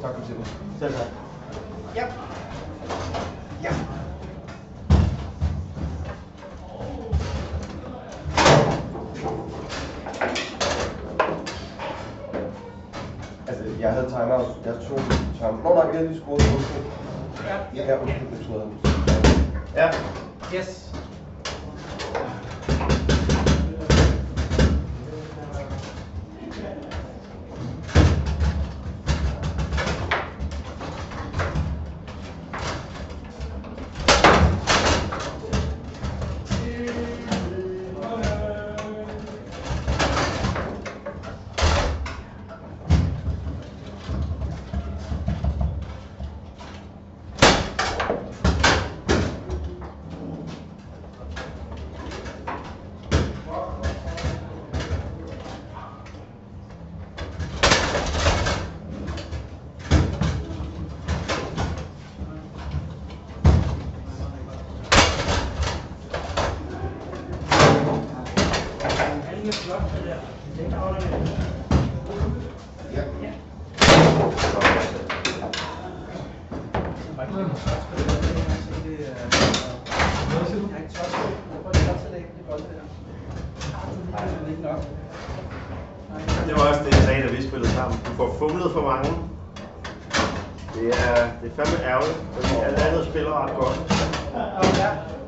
Tak for tiden. Selv tak. Ja. Ja. Altså, jeg havde timeout. Jeg tog timeout. Nå nej, vi havde lige skruet på. Ja. Ja, undskyld, det tror jeg. Ja. Yes. Det var også det, jeg sagde, da vi spillede sammen. Du får fumlet for mange. Det er fandme ærgerligt, fordi alle andre spiller ret godt.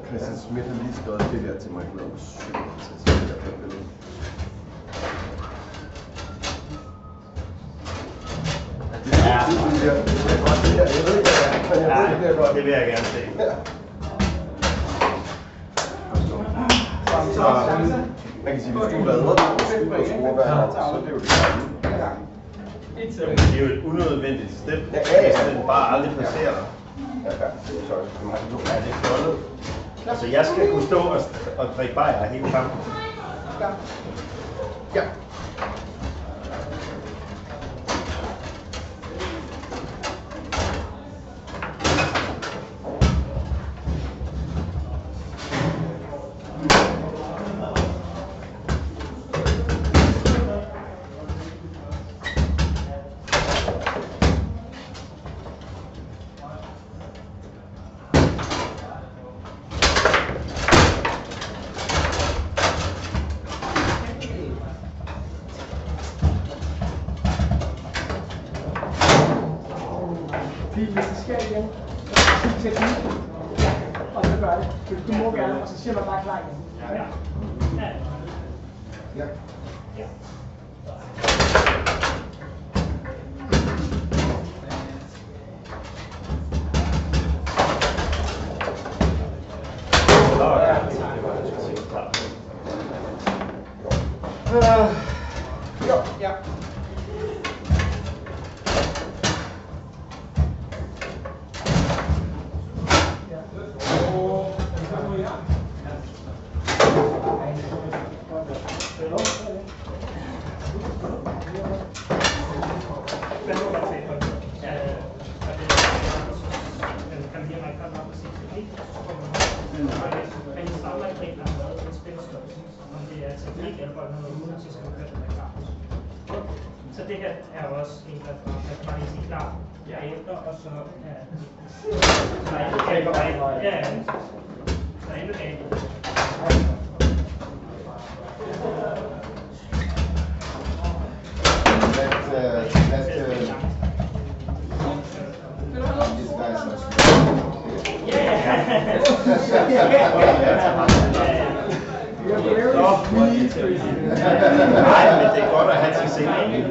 Christian Schmidt har lige skrevet det der til mig. Det var sygt til det der på billedet. Det vil jeg gerne se. Så man kan sige, hvis du redder det og skyder og scorer hver gang, så er det jo det samme. Det er jo et unødvendigt step, hvis den bare aldrig passerer dig. Ja, det er fjollet. Altså, jeg skal kunne stå og drikke bajer hele kampen. Ja. Hvis det sker igen, så teknik, og så gør det. Du må gerne, og så siger man bare klar igen. Ja. Ja. Så det her er også en, der bare lige klar derefter, og så der er endnu galt. Nej, men det er godt at have til scenen.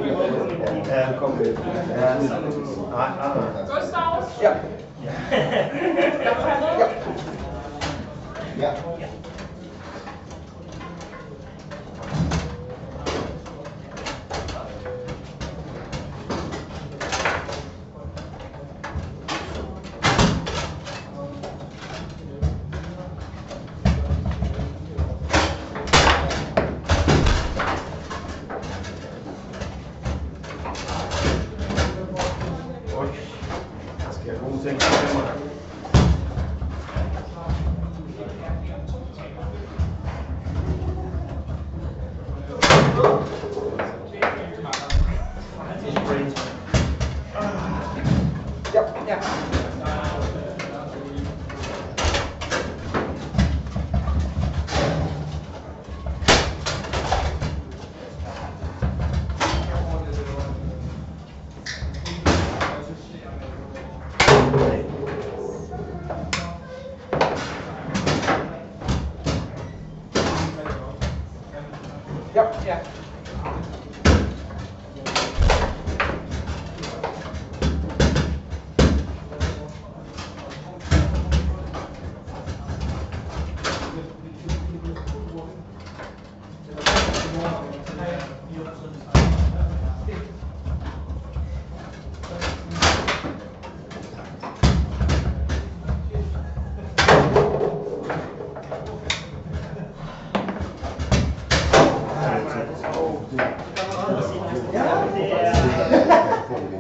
Ja, kom med. Nej. Gustavs! Ja. Ja. Jeg skal have gode ting til mig.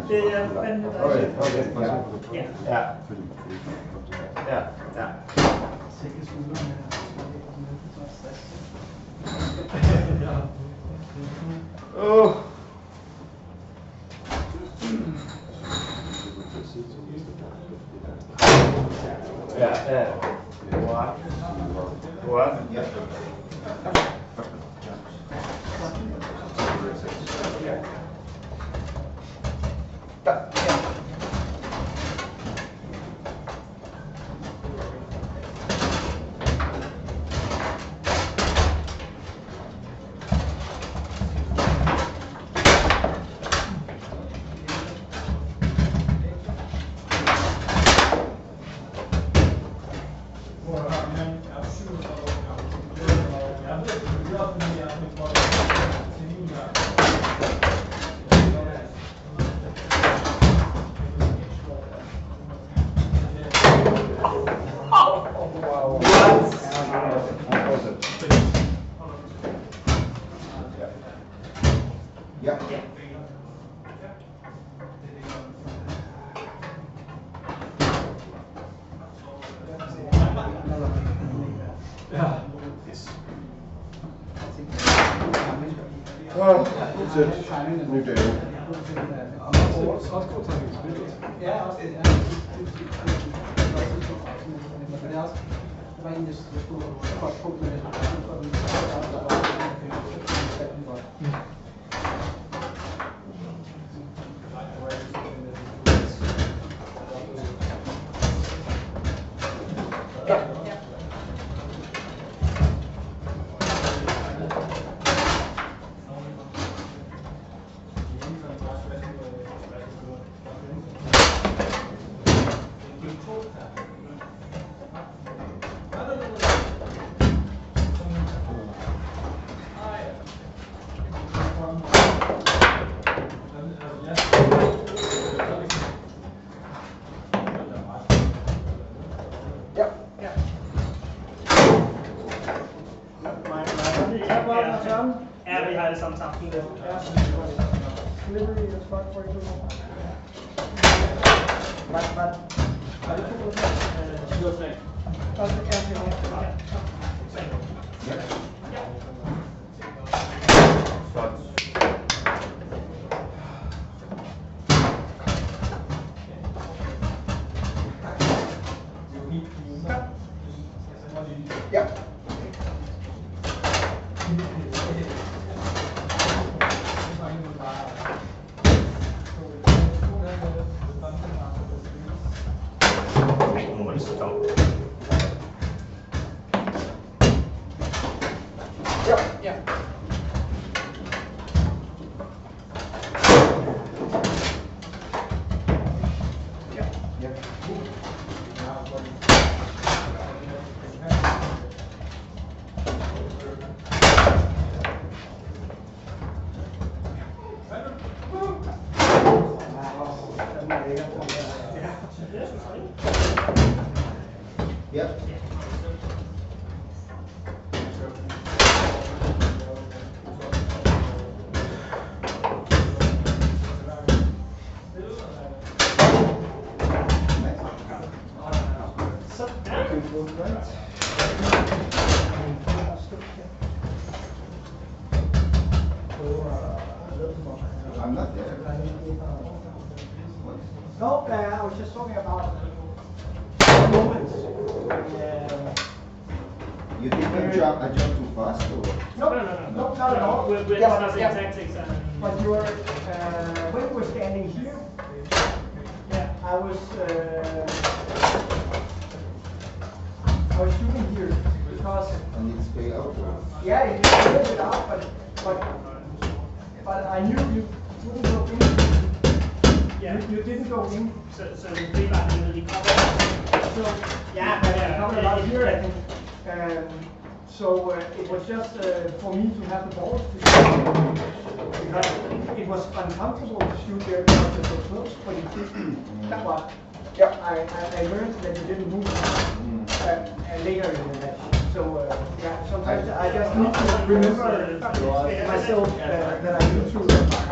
Det er fandme Okay, dejligt. okay. Ja. Ja. Ja, ja. Sikke skuldrene Åh. Ja, ja. What? What? Ja. Ja. Yes. Well, that's it. New day. Også god timing i spillet. Ja, også det. Men det er også, det var egentlig, jeg skulle godt på med det. Ja, vi har det samme sammen. Delivery og spot for eksempel. Hvad? Er det 2%? Første er Flot. Ja. Nu må det stoppe. Ja. Ja. Ja. Ja. I'm not there. No, I was just talking about moments. You think I jump too fast or? No, not at all. We're discussing tactics and... But you were, when you were standing here, Yeah. I was shooting here because, I need to stay out or? yeah, it was a little bit out, but I knew you wouldn't go in. Yeah. You didn't go in. So the rebound will be covered. So, yeah, but I covered about here, I think. So it was just for me to have the balls to shoot. Because it was uncomfortable to shoot there because it was close, but it didn't. That was, yeah, I learned that you didn't move later in the match. So yeah, sometimes I just need to remember myself that I need to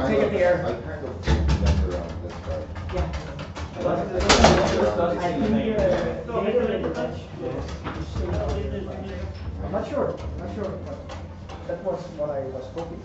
take it there. I kind of think that around this guy. I'm not sure, but that was what I was hoping.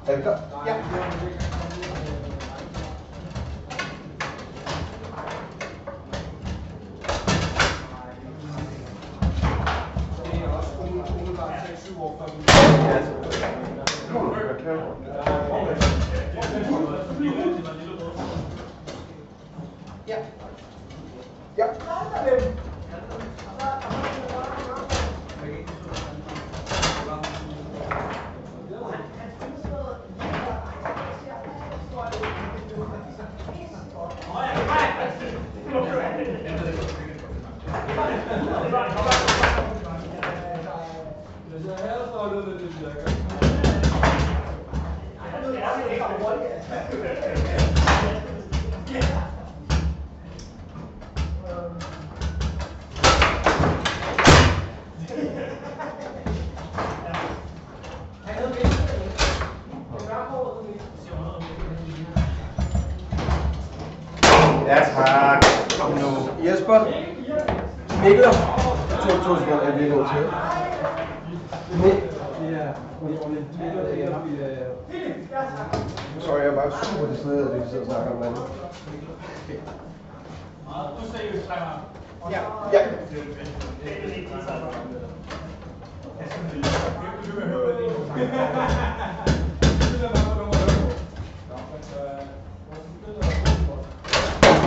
Er vi klar? Ja. Ja. Ja. Ja, tak. Kom nu. Jesper. Mikkel. To sekunder, jeg bliver nødt til. Sorry, jeg er bare super distraheret, at vi sidder og snakker om andet. Du seriøst, Reimer? Ja. Ja.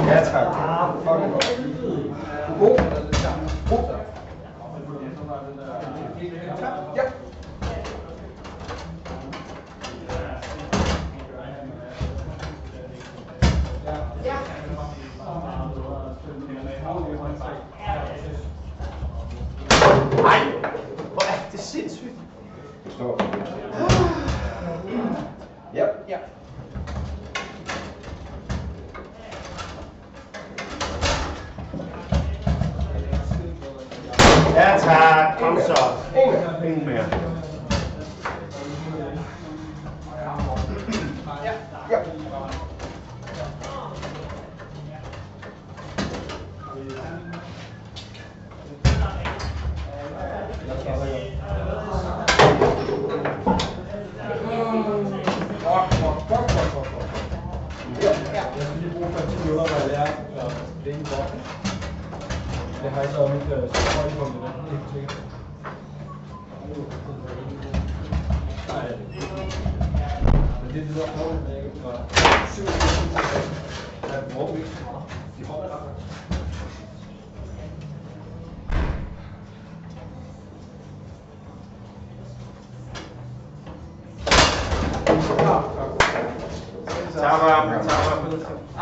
Ja, tak. Fucking godt. God. God. Ja. Ej, hvor er det sindssygt. Stå. Ja. Ja. Ja tak, kom så. En mere. Ja. Jeg skal lige bruge 15 minutter, hvor jeg lærer det ene bort. Det har jeg så mit højdepunkt i den. Helt sikkert. Nej, men det lyder hårdt, at jeg ikke var 7 jeg bruger ikke så meget. De hopper ret godt.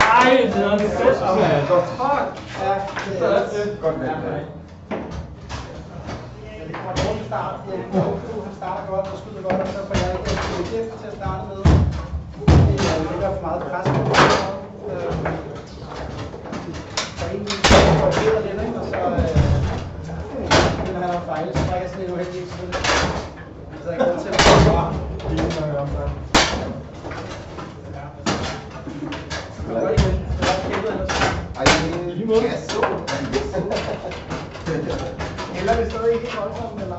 Ej, det er det fedt. Godt. Ja, det er det. Godt med. Det kommer over til start. Han starter godt og skyder godt, og så får jeg ikke hjem til at starte med. Det ligger for meget pres på det. Så egentlig får det bedre lidt, ikke? Og så når han har fejlet, så trækker jeg sådan lidt uheldigt selvfølgelig. Så jeg kan til at få bare. Godt igen. Det var kæmpet ellers. Ej, jeg så. Eller det stadig ikke helt voldsomt, eller?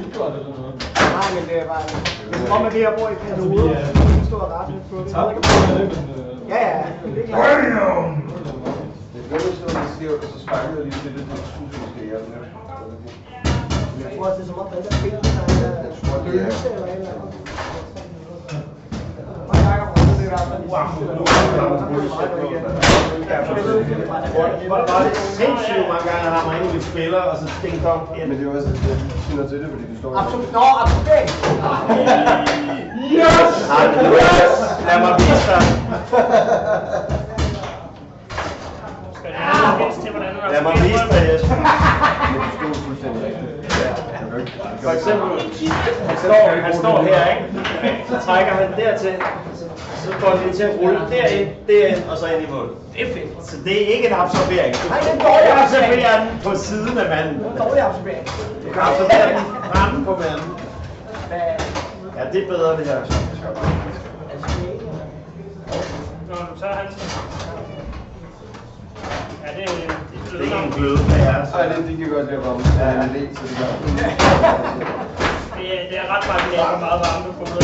Nej, men det er bare... Om at det her bor i perioder, så kan stå og rette lidt på det. Ja, ja. Det er klart. Det er noget, der ser ud, så spejler jeg lige til det, der synes, vi skal hjælpe. Jeg tror også, det er som om, der ikke er spillet, der er Jeg tror, det er... følelse eller et eller andet. Og Jacob, det er i hvert fald lige Var det sindssygt mange gange, at han egentlig spiller, og så ding dong ind. Men det er også, at jeg finder til det, fordi de står... absolut. Nå, absolut. Yes! Lad mig vise dig. Skal du have noget til, hvordan du har Lad mig vise dig, Jesper. Men det står fuldstændig rigtigt. For eksempel, han står her, ikke? Så trækker han dertil, så får han lige til at rulle derind, og så ind i mål. Det er fedt. Så det er ikke en absorbering. Nej, det er en dårlig Du absorbering. absorberer den på siden af manden. Det er dårlig absorbering. Du kan absorbere den fremme på manden. Ja, det er bedre det her. Nå, så er han sådan. Ja, det er Det er ikke en gløde med jer. Ej, det kan godt være varmt. Ja, det er lidt, så det gør. Det er ret marginalt, hvor meget varme du får med.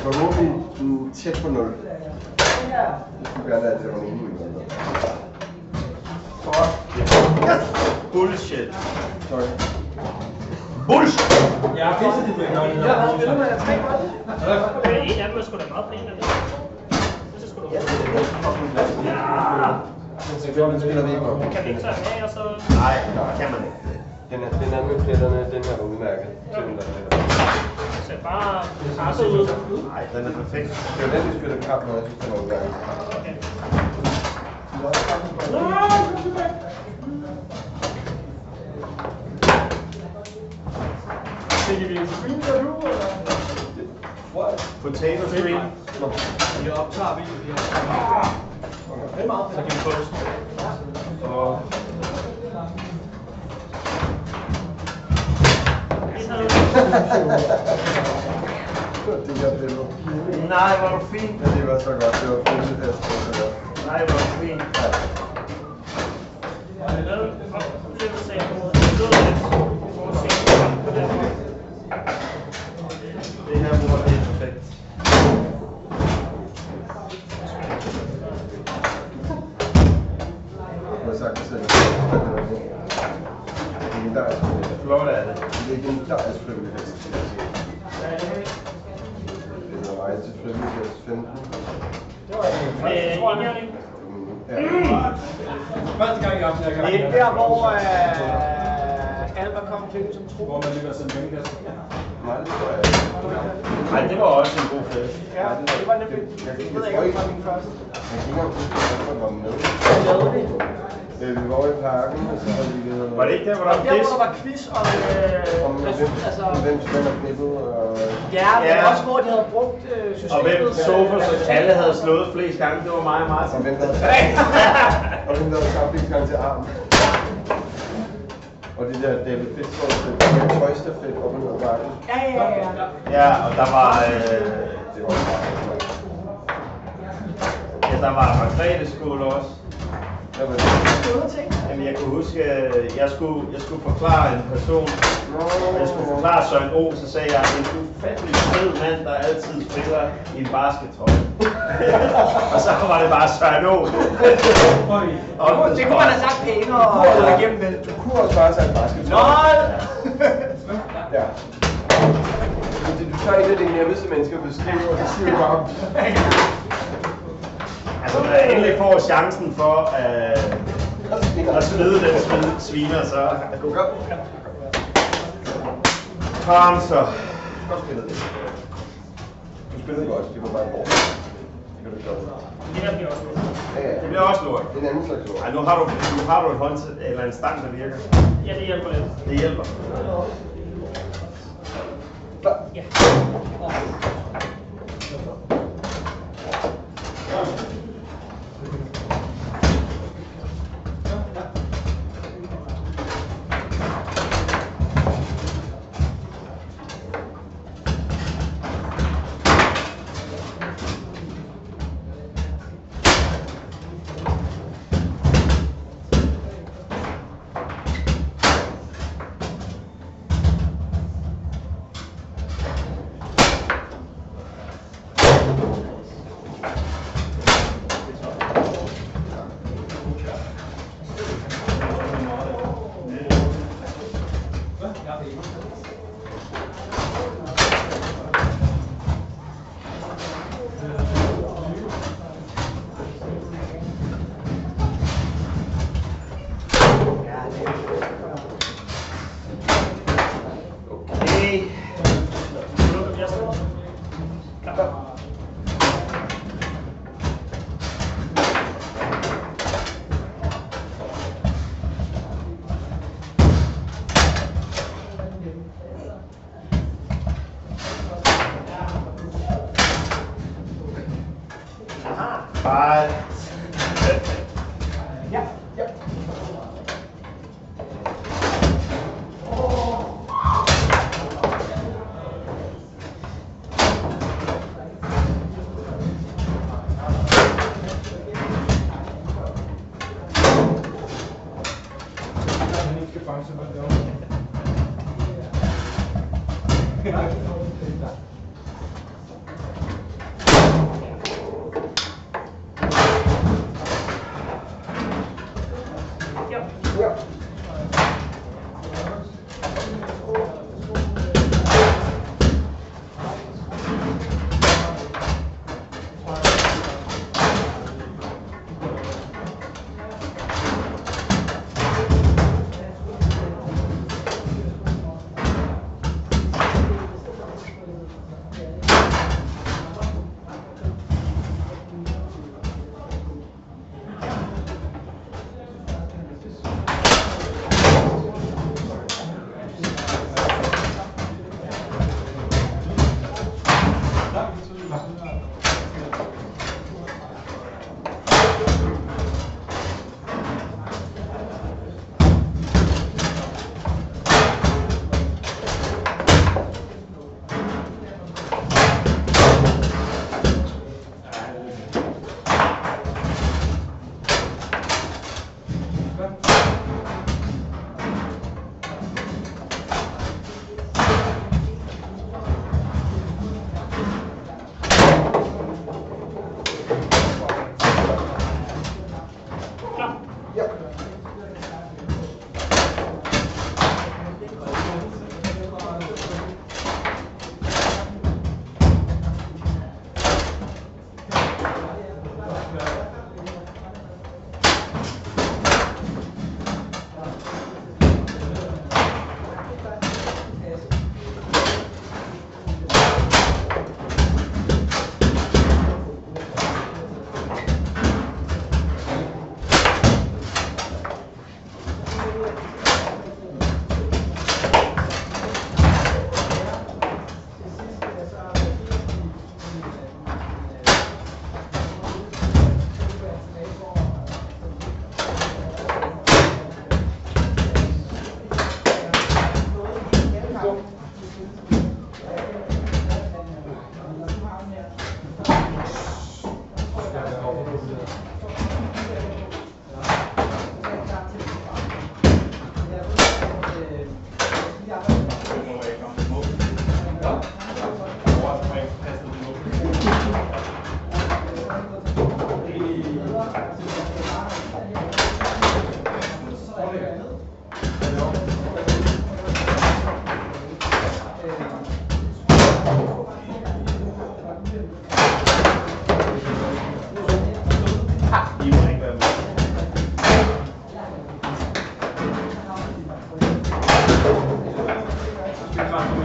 Forhåbentlig tæt på 0. Det skulle gerne have, at det var meningen. Bullshit. Sorry. Bullshit! Jeg har pisset dit med noget. Jeg har spillet med 3 bolde. En af dem er sgu da meget pæn, eller? Det er sgu da ja. Den spiller vi ikke om. Kan vi ikke tage med, og så... Nej, kan man ikke. Den anden med pletterne, den er udmærket. Det ser bare presset ud. Nej, den er perfekt. Det er den, vi spiller kamp med, jeg synes, den er udmærket. Okay. Tænker vi en screen der nu, eller? Potato screen. Vi optager video. Det er meget fedt. Så kan vi få det. Og Det her billede. nej, hvor er du fin. Ja, det var så godt. Det var følelsesfest. Nej, hvor er du fin. Det her bord, det er perfekt. Jeg har sagt det selv. Legendarisk. Flot er det. Legendarisk frivilligfest. Det var mig til frivilligfest 15. Indjævning. Ja. Første gang i aften, jeg kan Det er der, hvor Alba kom til som tro. hvor man ligger sådan en pengekasse. Nej, det tror jeg ikke. Nej, det var også en god fest. Ja, det var nemlig, jeg ved ikke, om det var min første. Jeg kan ikke engang huske, hvorfor var med. Jeg lavede det. Vi var over i parken, og så havde vi været... Var det ikke der, hvor der Og var der, pis? hvor der var quiz om, altså... Hvem spiller knippet, og... Ja, men Ja. også hvor de havde brugt systemet. Og hvem sofa, så alle havde slået flest gange, det var mig og Martin. Og hvem der... Og hvem der var skabt flest gange, gang til armen. Og det der David Fitzgerald, tøjstafet op og ned ad bakken. Ja, og der var... Det var bare Ja, der var Margrethe-skole også. Jamen, jeg kunne huske, jeg skulle forklare en person, jeg skulle forklare Søren O, så sagde jeg, en ufattelig fed mand, der altid spiller i en baskettrøje. Og så var det bare Søren O. Det kunne man have sagt pænere og igennem det. Du kunne også bare tage en basketball. Ja. Du tager en af de nemmeste mennesker at beskrive, og det siger bare... Altså, når jeg endelig får chancen for at smide den sviner, så... Kom så. Godt spillet. Du spillede godt, det var bare en bord. Det kan du ikke gøre. Det her bliver også lort. Ja, ja. Det bliver også lort. Det er en anden slags lort. Ej, nu har du et håndsæt eller en stang, der virker. Ja, det hjælper lidt. Det hjælper. Ja. Bare... Ja.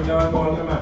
jeg var i mål med mig.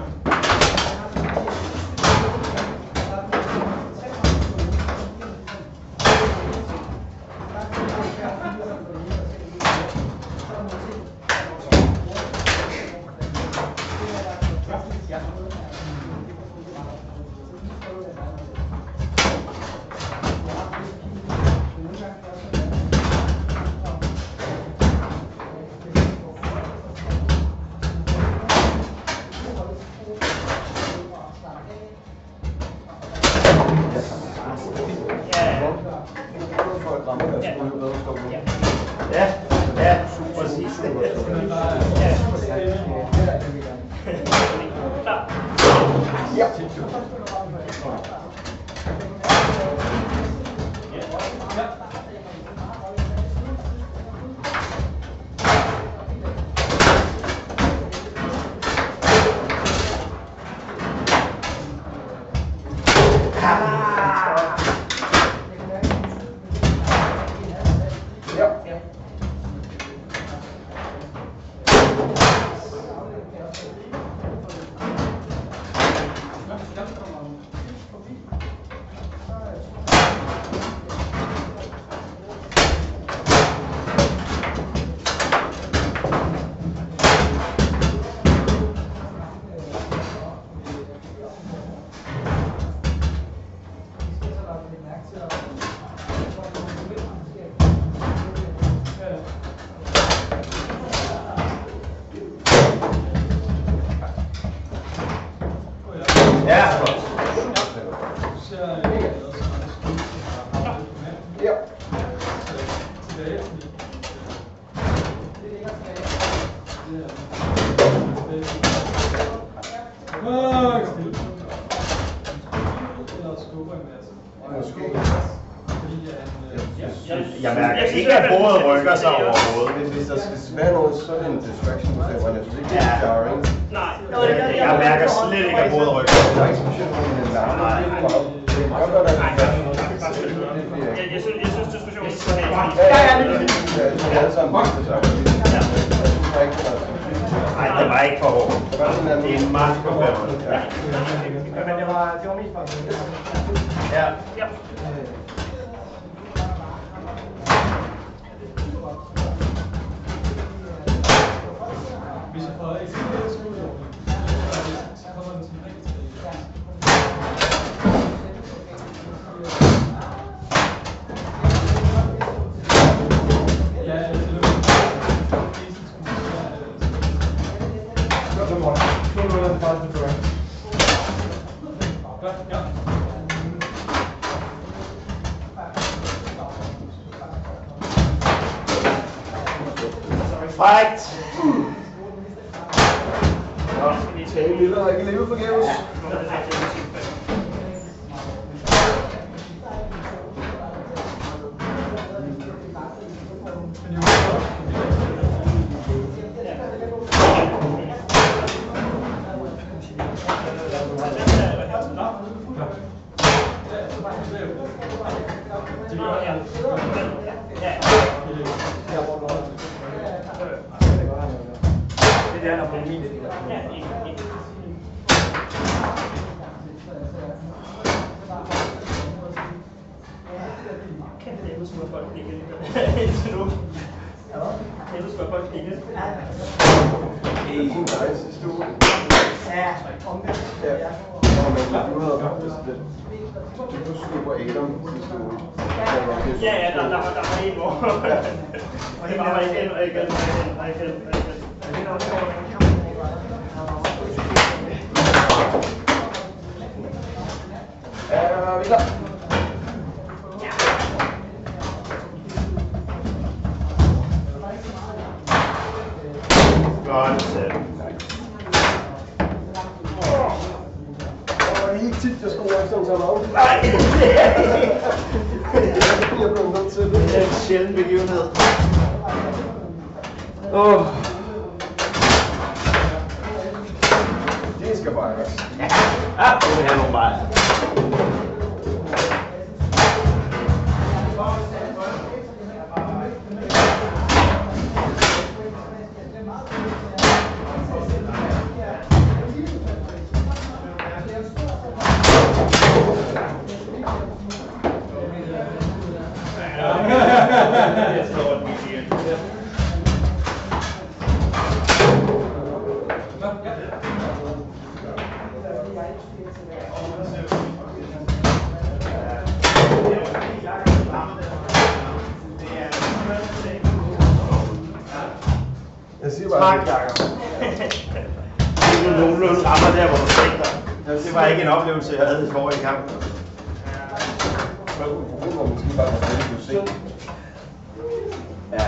Ja, ja, præcis. Ja. Jeg mærker ikke, at bordet rykker sig overhovedet. Hvis der skal være noget sådan en distraction, så jeg synes ikke, det er jarring. Nej. Jeg mærker slet ikke, at bordet rykker sig. Der er ikke specielt nogen i den larme. Det er godt, at der er Jeg synes diskussionen skal have. det er alle sammen det samme. Jeg synes ikke, det er Nej, det var ikke for hårdt. Det er en mark på 5. Men det var mest bare det. Ja. Ja. Hvis jeg prøver ikke at skrive så kommer den tilbage til det. Ja, det er jo godt, ja. Fight! Tage billeder, ikke leve forgæves. Det er der på min. Jeg husker, hvor folk gik indtil nu. Jeg husker, hvor folk gik ind. Det er en dig sidste uge. Ja, omvendt. Ja. Du havde faktisk det. Du skulle på Adam sidste uge. Ja, der var en hvor. Og det var igen, og igen, og igen. Er vi klar? Godt selv. Det er ikke tit, jeg scorer efter en timeout. Nej, det er ikke. Jeg blev nødt til det. Det er en sjælden begivenhed. Det skal bare gøre. Ja, det vil have nogle veje. Jeg slår den lige igen. Jeg siger Tak, bare, Jacob. Det er nogenlunde rammer der, hvor du sigter. Det var ikke en oplevelse, jeg havde i forrige kamp. problemet var måske bare, at man ikke kunne se. Ja.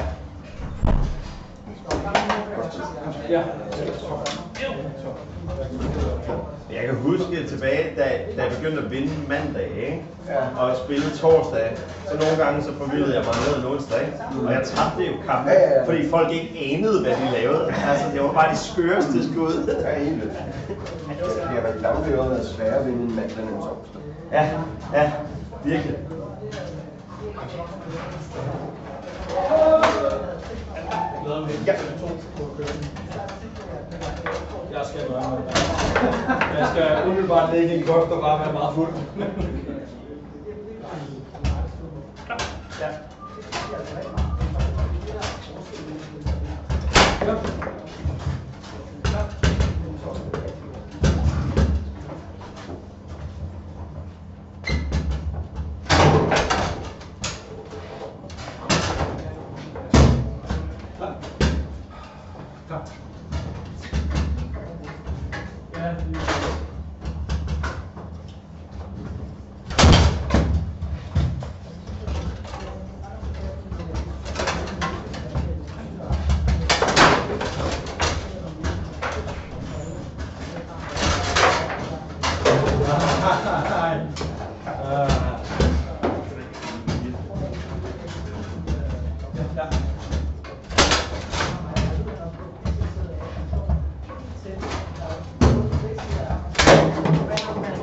Ja. Jeg kan huske tilbage, da jeg begyndte at vinde mandag, ikke? Ja. Og spille torsdag, så nogle gange så forvildede jeg mig ned onsdag, ikke? Og jeg tabte jo kampen, Ja. fordi folk ikke anede, hvad de lavede. Altså, det var bare de skøreste skud. Ja, egentlig. Det har været langt øret været sværere at vinde en mandag end en torsdag. Ja, ja, virkelig. Ja. Jeg skal gøre noget. Jeg skal umiddelbart ligge i en kost og bare være meget fuld. Ja.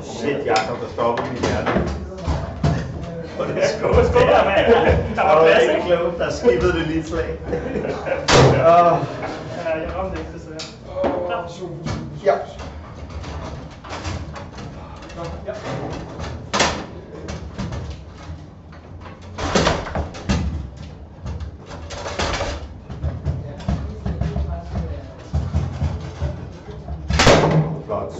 Shit, Jacob, der stopper mit hjerte. Og det skubber der, mand. Der var plads, ikke? Klogt, der skippede det lige et slag. Ja, jeg ramte ikke det, så ja. Ja. Flot.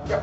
Ja.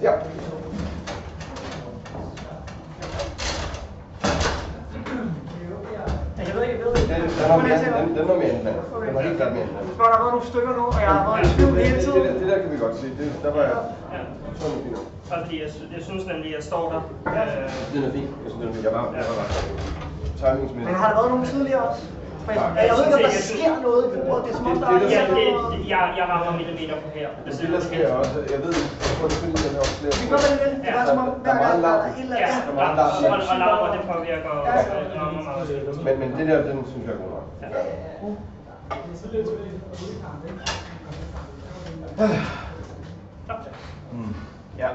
Ja. Jeg ved ikke, jeg ved ikke. Den var mere end den. Den var helt klart mere end den. Så er der været nogle stykker nu, og jeg har været i tvivl hele tiden. Det der kan vi godt se. Der var jeg sådan fint. Også fordi jeg synes nemlig, at jeg står der. Den er fin. Jeg synes, den er fin. Jeg var timingsmæssigt. Men har der været nogle tidligere også? Jeg ved ikke, om der sker noget i bordet. Det er som om, der Ja, er... jeg rammer millimeter på her. Det der sker også, jeg ved ikke, jeg tror det findes den også flere. Vi gør vel det. Det var som om, hver gang der er et eller Ja, andet. og larmer, det påvirker rammer meget. Men det der, den synes jeg er god nok. Ja.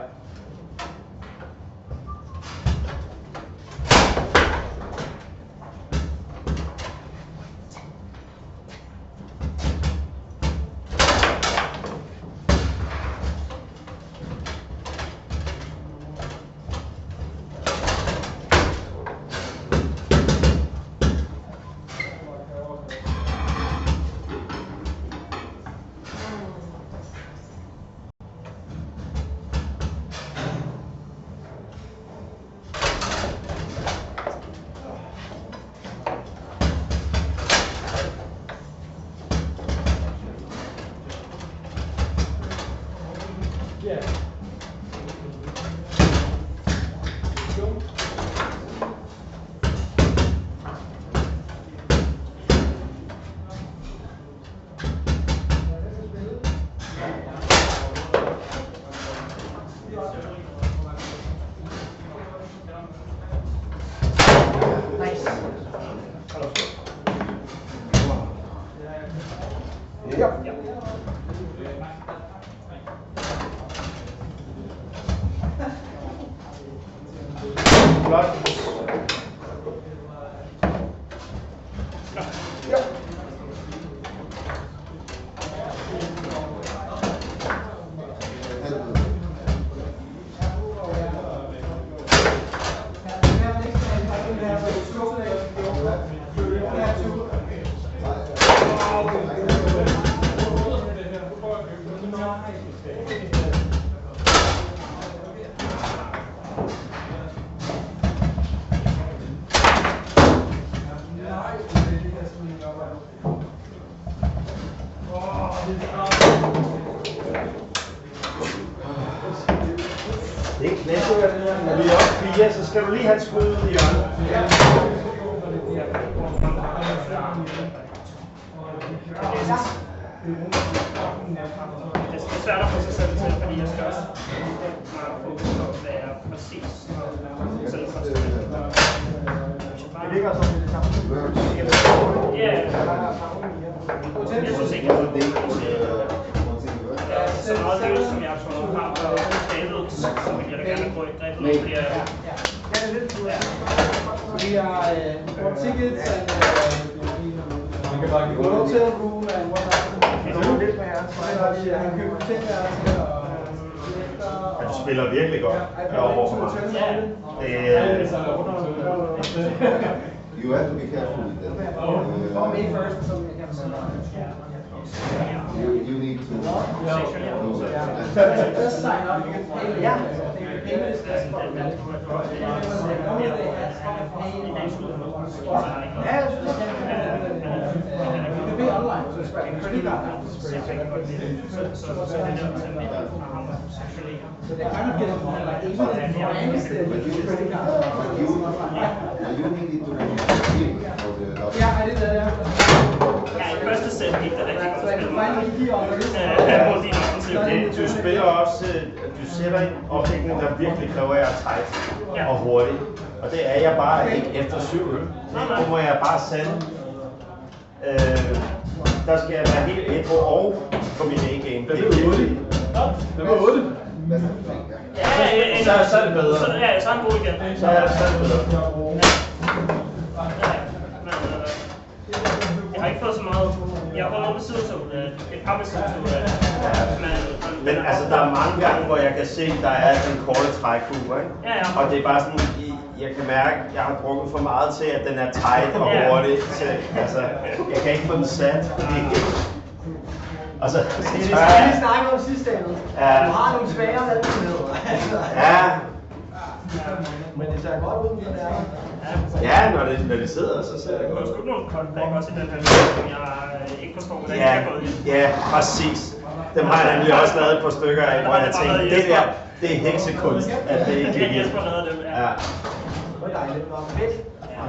Det er ikke klassiker, det der. Når vi er oppe 4, så skal du lige have et skud ud i hjørnet. Det er svært at få sig selv til, fordi jeg skal også meget fokus på at være præcis. Sådan for sig selv. Det ligger som det samme. Ja, jeg synes ikke, at det er så meget det, som jeg har stavet, så vil jeg da gerne gå i grebet lidt flere. Ja, det er lidt. We are tickets and hotel room and whatnot. Det er lidt med her. Så har vi købt ting Ja, du spiller virkelig godt over for mig. You have to be careful with that. For me first, so we can You need to do that. Just sign up. You can pay. Yeah, I think the payment is less for that. Yeah, you can pay online. So it's credit card now. So they kind of get like even in France, they use credit card. You needed to be for the Yeah, I did that. Ja, i første sæt gik det rigtig godt So I at can spille. finally key on this. På din offensiv. Du spiller også, du sætter en opdækning, der virkelig kræver jer tight og hurtigt. Og det er jeg bare ikke efter 7 øl. Nu må jeg bare sende. Der skal jeg være helt ædru og på min A-game. Det er virkelig. Det var 8. Så er det bedre. Ja, så er han god igen. Så er det bedre. Jeg har ikke fået så meget. Jeg har fået besiddelse ud af et par besiddelser ud af det. Men altså, der er mange gange, hvor jeg kan se, der er den korte trækhuber, ikke? Ja, ja. Og det er bare sådan, jeg kan mærke, at jeg har drukket for meget til, at den er tight og Ja. hurtig. Så, altså, jeg kan ikke få den sat. Og så Det tør skal vi jeg. snakke om sidste ende. Ja. Du har nogle svære valgmuligheder. Ja, Men det ser godt ud, når det er. ja, når det sidder, så ser det Der er godt sgu ud. nogle cutback også i den her, som jeg ikke forstår, hvordan Ja, jeg er gået i. ja, præcis. Dem har jeg nemlig også lavet et par stykker af, hvor jeg tænkte, det der, det er heksekunst, at det ikke gik ind. Jesper redder dem, ja. Ja. Det var dejligt. Nå, fedt. Ja.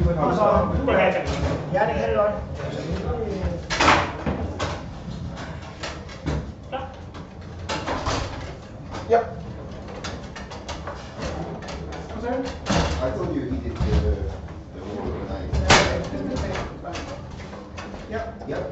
Kom så. Det kan jeg ikke. Ja, det kan det godt. Ja. I thought you needed the whole night. Yeah.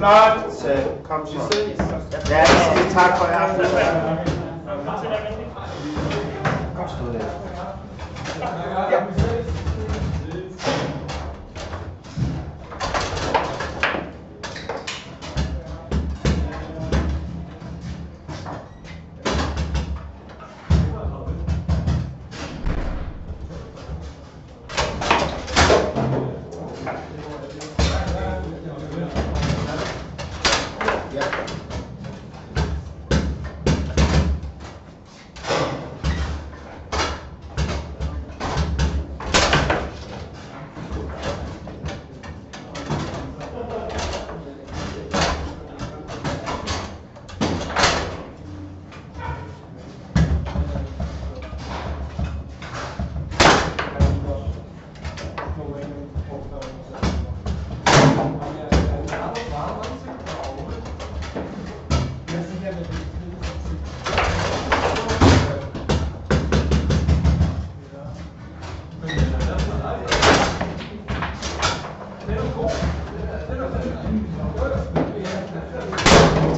Flot. Kom så. Ja, tak for jer. Kom stå der.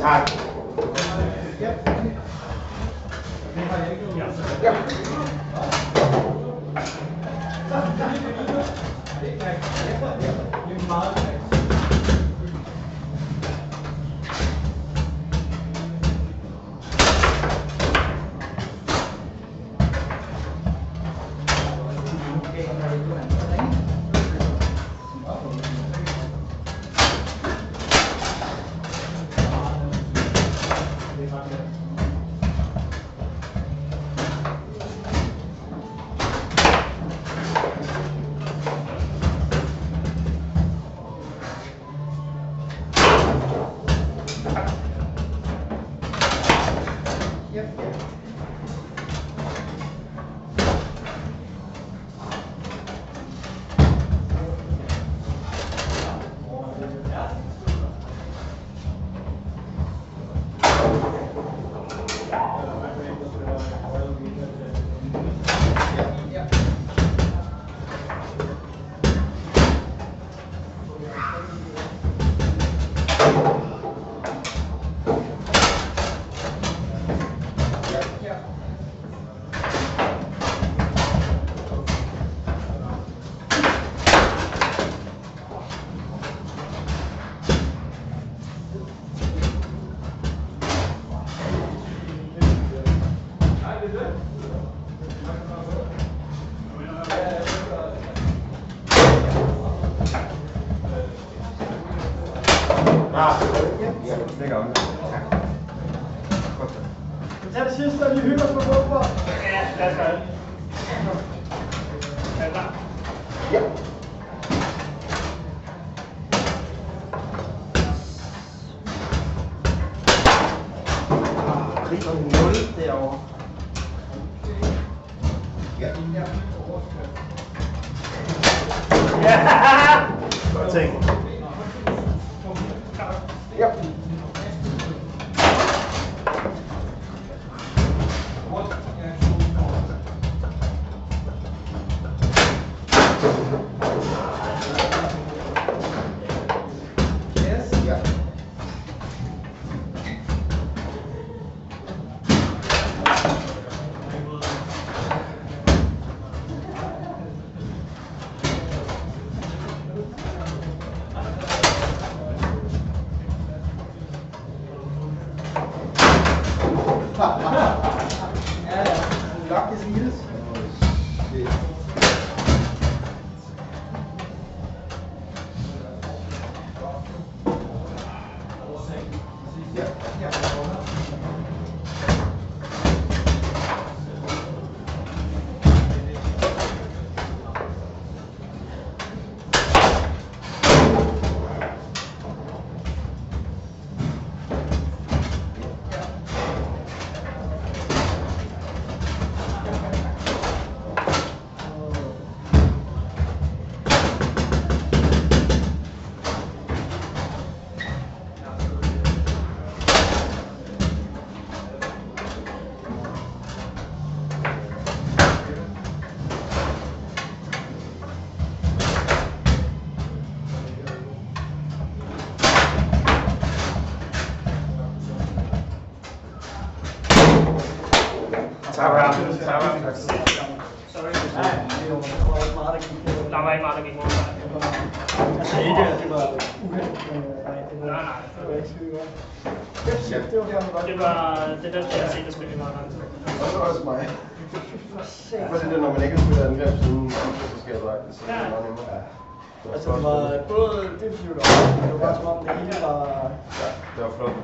Tak. Ja, det gør vi. Tag det sidste, og lige hygger os på fodbold. Ja, lad os gøre det. Er du klar? Ja. Griber 0 derovre. Ja. Ja! Godt tænkt. Ja. Ja. Luck is heels. Sorry. Nej, det var også meget, der gik på. Der var ikke meget, der gik mod mig. Altså ikke, at det var uheld, men nej, det var, Nej, nej. det var ikke skide godt. Det var fandme godt. Det var det bedste, jeg har set at spille i meget lang tid. Og det var også mig. For det der, når man ikke har spillet angreb siden, så skal jeg drække det, så det er meget nemmere. Altså det var både defensivt og det var bare som om det hele var... Ja, det var flot.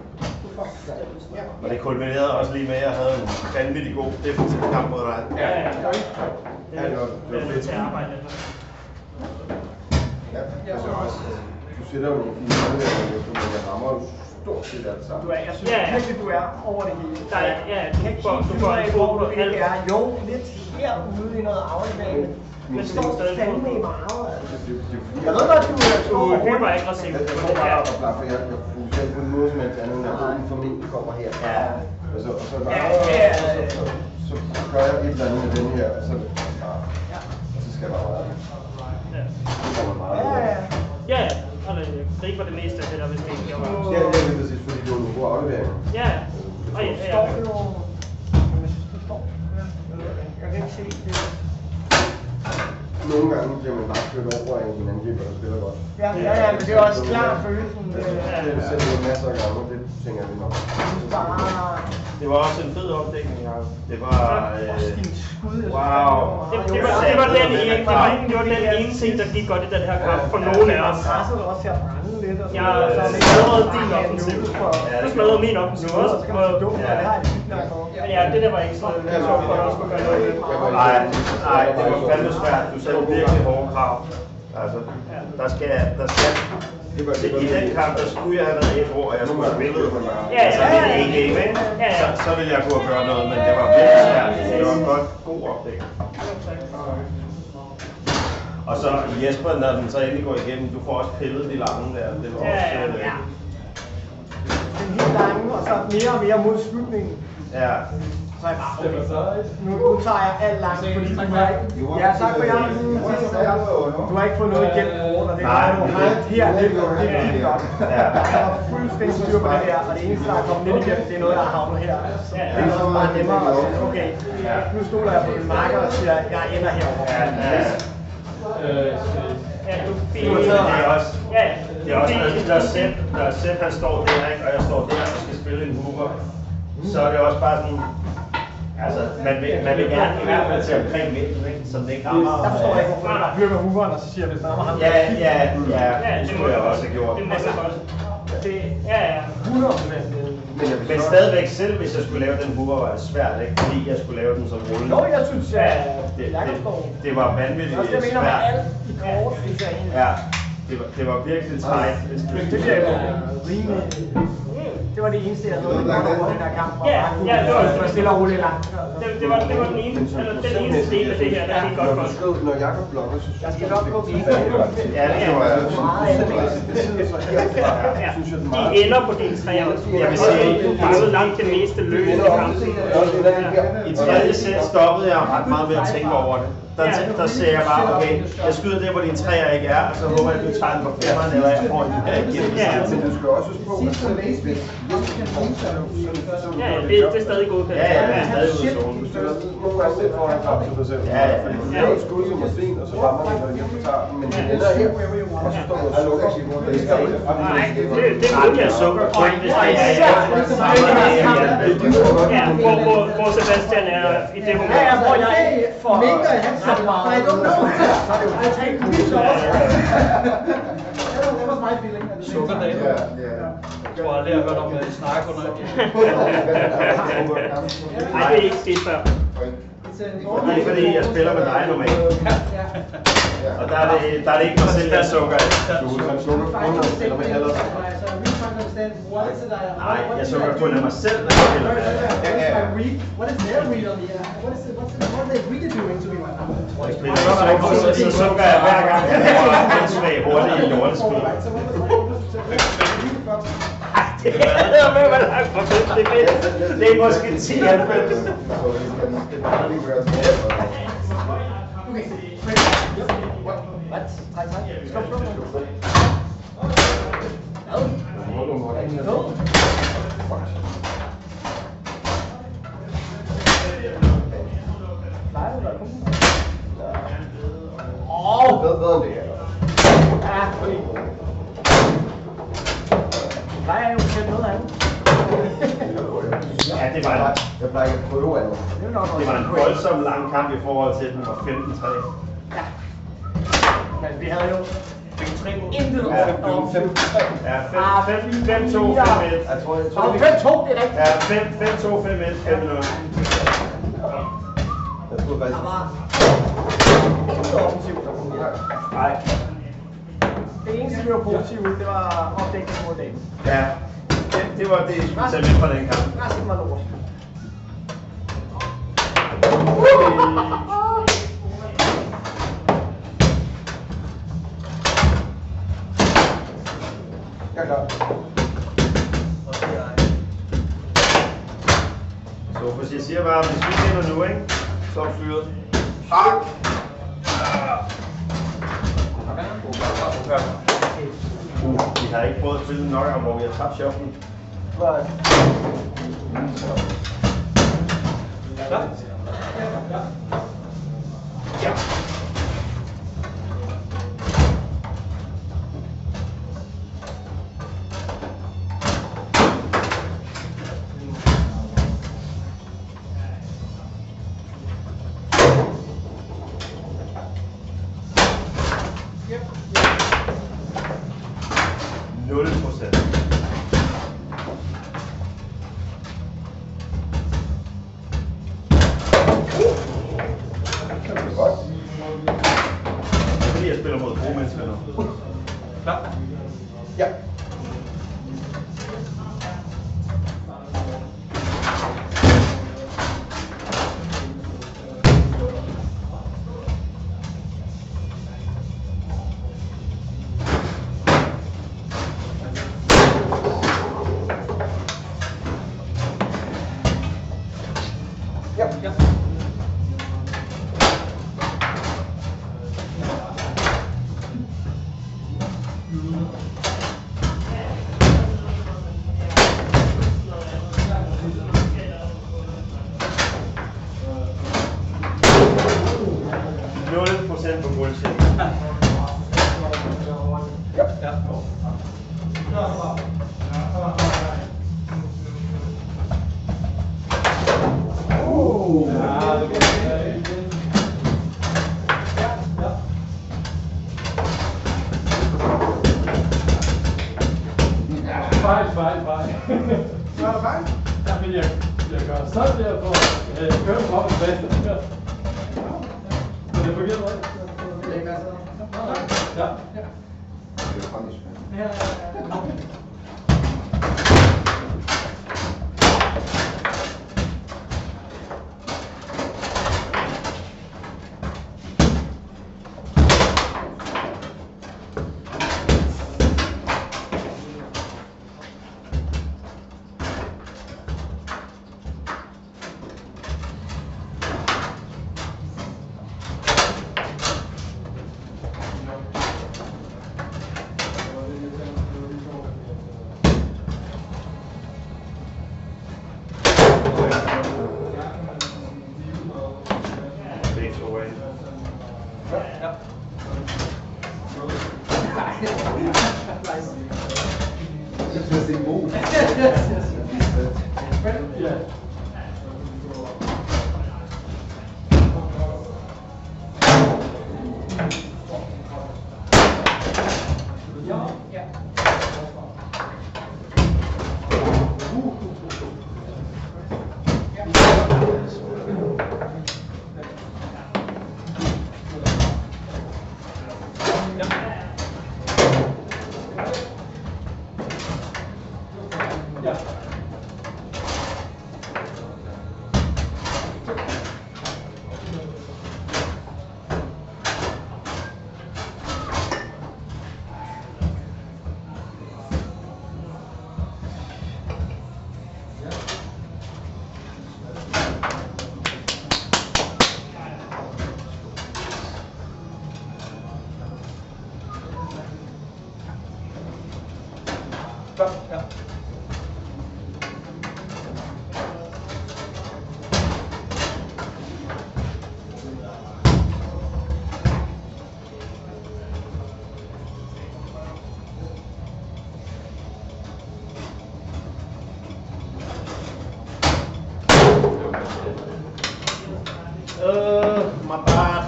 Og det kulminerede også lige med, at jeg havde en vanvittig god defensiv kamp mod dig. Ja, ja. Ja, det var Det er til at arbejde lidt. Ja, jeg synes også, altså, du sætter jo nogle fine afleveringer, men jeg rammer jo stort set alt sammen. Du er, jeg synes Ja, ja. virkelig, du er over det hele. Der er, ja, Jeg kan ikke du helt får finde ud en af, fod hvor på du alt. ikke er. Jo, lidt herude i noget aflevering, men det står fandme i meget. Altså. Jeg ved godt, Du du er hyperaggressiv. Jeg tror bare, for jeg fokuserer på noget som helst andet, end at den formentlig kommer her. Ja. Og så bare, så gør jeg et eller andet med den her, og så og så skal jeg bare være det. Ja. Det kommer meget Ja, ud af. Ja, ja. Og det ikke var det meste af det der, hvis det ikke var. Ja, det er præcis, fordi det var nogle gode afleveringer. Ja, ja. Og ja, står ja. jo... Jeg synes, det står. Jeg kan ikke se det. Nogle gange bliver man bare kørt over af en angriber, der spiller godt. Ja, men det er også klar følelsen. Det er selv masser af gange, det tænker jeg nok. Bare... Det var også en fed opdækning, Jacob. Det var... Også din skud, jeg synes, Wow. Det var den ene ting, der gik godt i den her kamp for nogle af os. Presset også til at brænde lidt. Og Jeg smadrede din offensiv. Du smadrede min offensiv også. Så kan man så dumt, og det har jeg tit nok over. Men ja, det der var ikke så sjovt for os at gøre noget ved. Nej, det var fandme svært. Du satte virkelig hårde krav. Altså, der skal i den kamp, der skulle jeg have været et år, og jeg skulle have spillet. Ja, Altså, det er en game, ikke? Ja, ja. Så ville jeg kunne have gjort noget, men det var virkelig svært. Det var en god opdækning. Og så Jesper, når den så endelig går igennem, du får også pillet de lange der. Det var også... Den helt lange, og så mere og mere mod slutningen. Ja. Så er jeg bare, okay. Nu tager jeg alt langt, fordi du har ikke... Ja, tak for jer. Du har ikke fået noget igennem på og det er du har her lidt, og det er fint godt. Jeg har fuldstændig styr på det her, og det eneste, der er kommet lidt igennem, det er noget, der er havnet her. Så det er også bare nemmere at sige, okay, nu stoler jeg på min marker og siger, jeg ender herovre. Ja, du fik... Det er også... Ja, Det er også, når Sepp han står der, ikke, og jeg står der og skal spille en hooker, så er det også bare sådan, altså, man vil gerne i hvert fald til omkring midten, ikke, så det ikke rammer. Der forstår jeg ikke, hvorfor du plukker hooveren, og så siger, hvis der rammer ham. Ja, det skulle jeg også have gjort. Det er masser godt. Det Ja, ja. 100%. Men stadigvæk selv, hvis jeg skulle lave den hoover, var det svært, ikke? Fordi jeg skulle lave den som rulle. Nå, jeg synes, Det var vanvittigt jeg mener med svært. alt i kort, hvis jeg egentlig. Ja, det var virkelig træt. Det bliver jo rimelig. Det var det eneste, jeg nåede over den her kamp. Ja, det var det. Stille og roligt langt. Det var den eneste del af det her, der gik godt for os. Når Jakob blokker, så Jeg skal nok gå Ja, det tror jeg. Ja, de ender på din træer. Jeg vil sige, du fangede langt det meste løb i kampen. I tredje sæt stoppede jeg ret meget ved at tænke over det. Der ser jeg bare, okay, jeg skyder der, hvor dine træer ikke er, og så håber jeg, at du tager den på femmeren, eller jeg får en gennem. Men du skal også huske på, Ja, det er stadig godkendt. Ja, det er stadig ude af zonen. nogle gange lidt foran kamp til dig selv. Ja, ja. Du laver et skud som er sten, og så rammer den, og hjem på tarmen, men den ender her, og så står du og sukker. Nej, det er ikke sukker. Ja, hvor Sebastian er i det humør. Ja, hvor jeg for mængder af hans I don't know. I take this off. That was my feeling. Sukkerdame. Jeg tror aldrig, jeg har hørt om at snakke under det. Nej, det er ikke sket før. Det er fordi, jeg spiller med dig normalt. Og der er det ikke mig selv, der sukker. Nej, jeg sukker kun af mig selv, når jeg spiller med dig. What is their read on the what are they really doing to me right now? Så sukker jeg hver gang, jeg får en svag hurtigt i lortespil. Det er måske 10 90. What? Stop. Bedre end det her. Nej, jeg er jo kendt noget af det. Ja, det var Jeg plejer ikke at prøve andet. det var en voldsom lang kamp i forhold til, at den var 15-3. Ja. Men vi havde jo intet Ja, over 5-3. Ja, 5-2, 5-1. Jeg tror, Og 5-2, det er rigtigt. Ja, 5-2, 5-1, 5-0. Jeg troede faktisk, Der var intet offensivt, der fungerede. Nej. Det eneste, vi var positive, det var opdækning mod dagen. Ja, det var det, jeg skulle tage med fra den kamp. Resten var lort. jeg er klar. Så hvis jeg siger bare, hvis vi vinder nu, ikke? Så er fyret. Vi har ikke prøvet at spille en knockout, hvor vi har tabt shoppen. Nej. Ja. Jeg spiller mod gode mennesker nu. Klar? Ja. Ja. På bullshit. Ja. fejl. Så var der fejl? Der vil jeg gøre sådan der for at køre mig op i banen. Så det fungerer godt. Det er godt så. Ja. Det er punishment. Ja. Interesting move. Ja. My bad.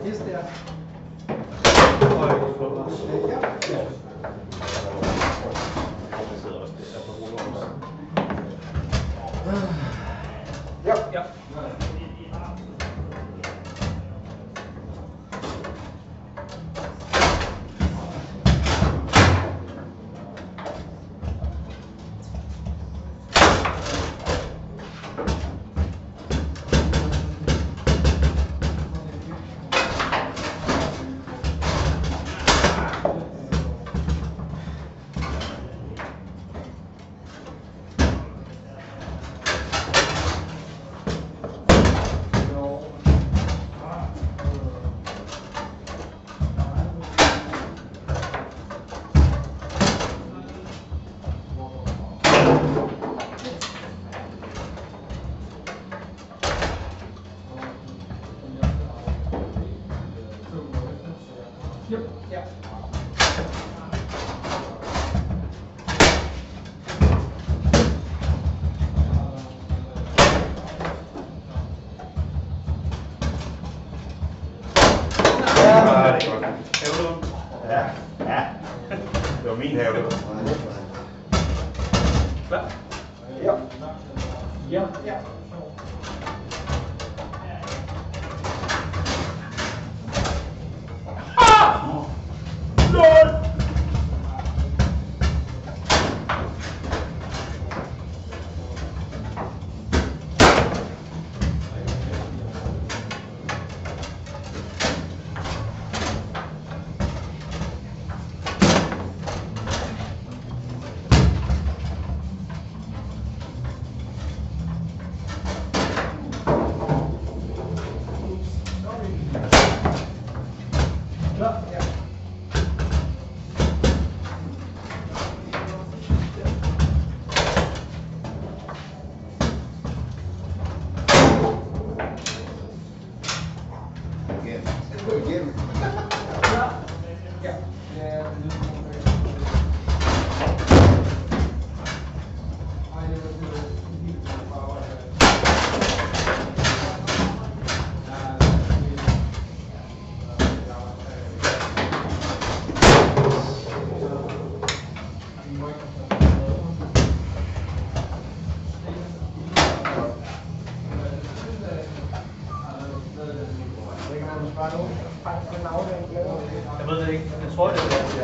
Pis der. Det var min have.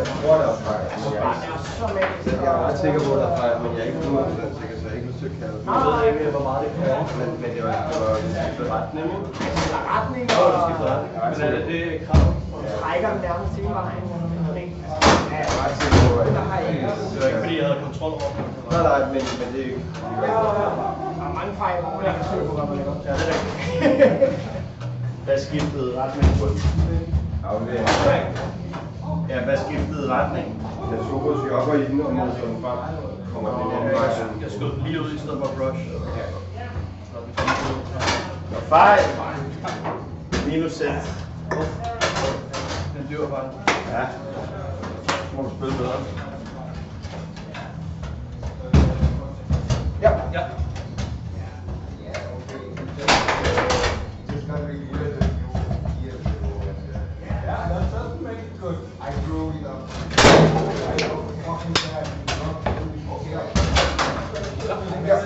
tror, der er fejl. Men jeg er Det er så magisk. jeg er ret sikker på, at der er fejl, men jeg er ikke 100% sikker, så jeg har ikke lyst til at kalde det. Jeg ved ikke, hvor meget det kræver. Men det var skiftet retning. Retning Nå, og du skifter retning. Men er det krav? trækker den nærmest hele vejen. Jeg er ret sikker på, at Der har jeg ikke. Det var ikke, fordi jeg havde kontrol over det. nej, men det er ikke. Der er mange fejl, hvor man ikke kan styr på, hvad man laver. Ja, det er rigtigt. Hvad skiftede retning på? Ja, hvad skiftede retning? Jeg så på, at jeg op og i den, og mod sådan frem. Kommer det der. Jeg skød den lige ud i stedet for brush. Fejl. Minus 6. Den bliver bare. Ja. Så må du spille bedre. Ja. Ja. Yes!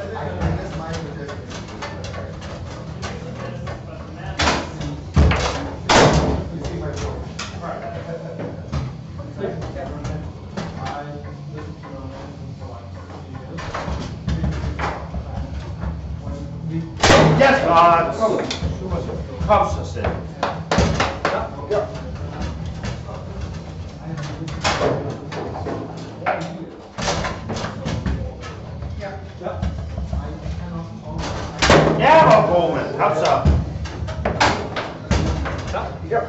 Kom så selv. Ja, hvor god, mand. Kom så. Ja.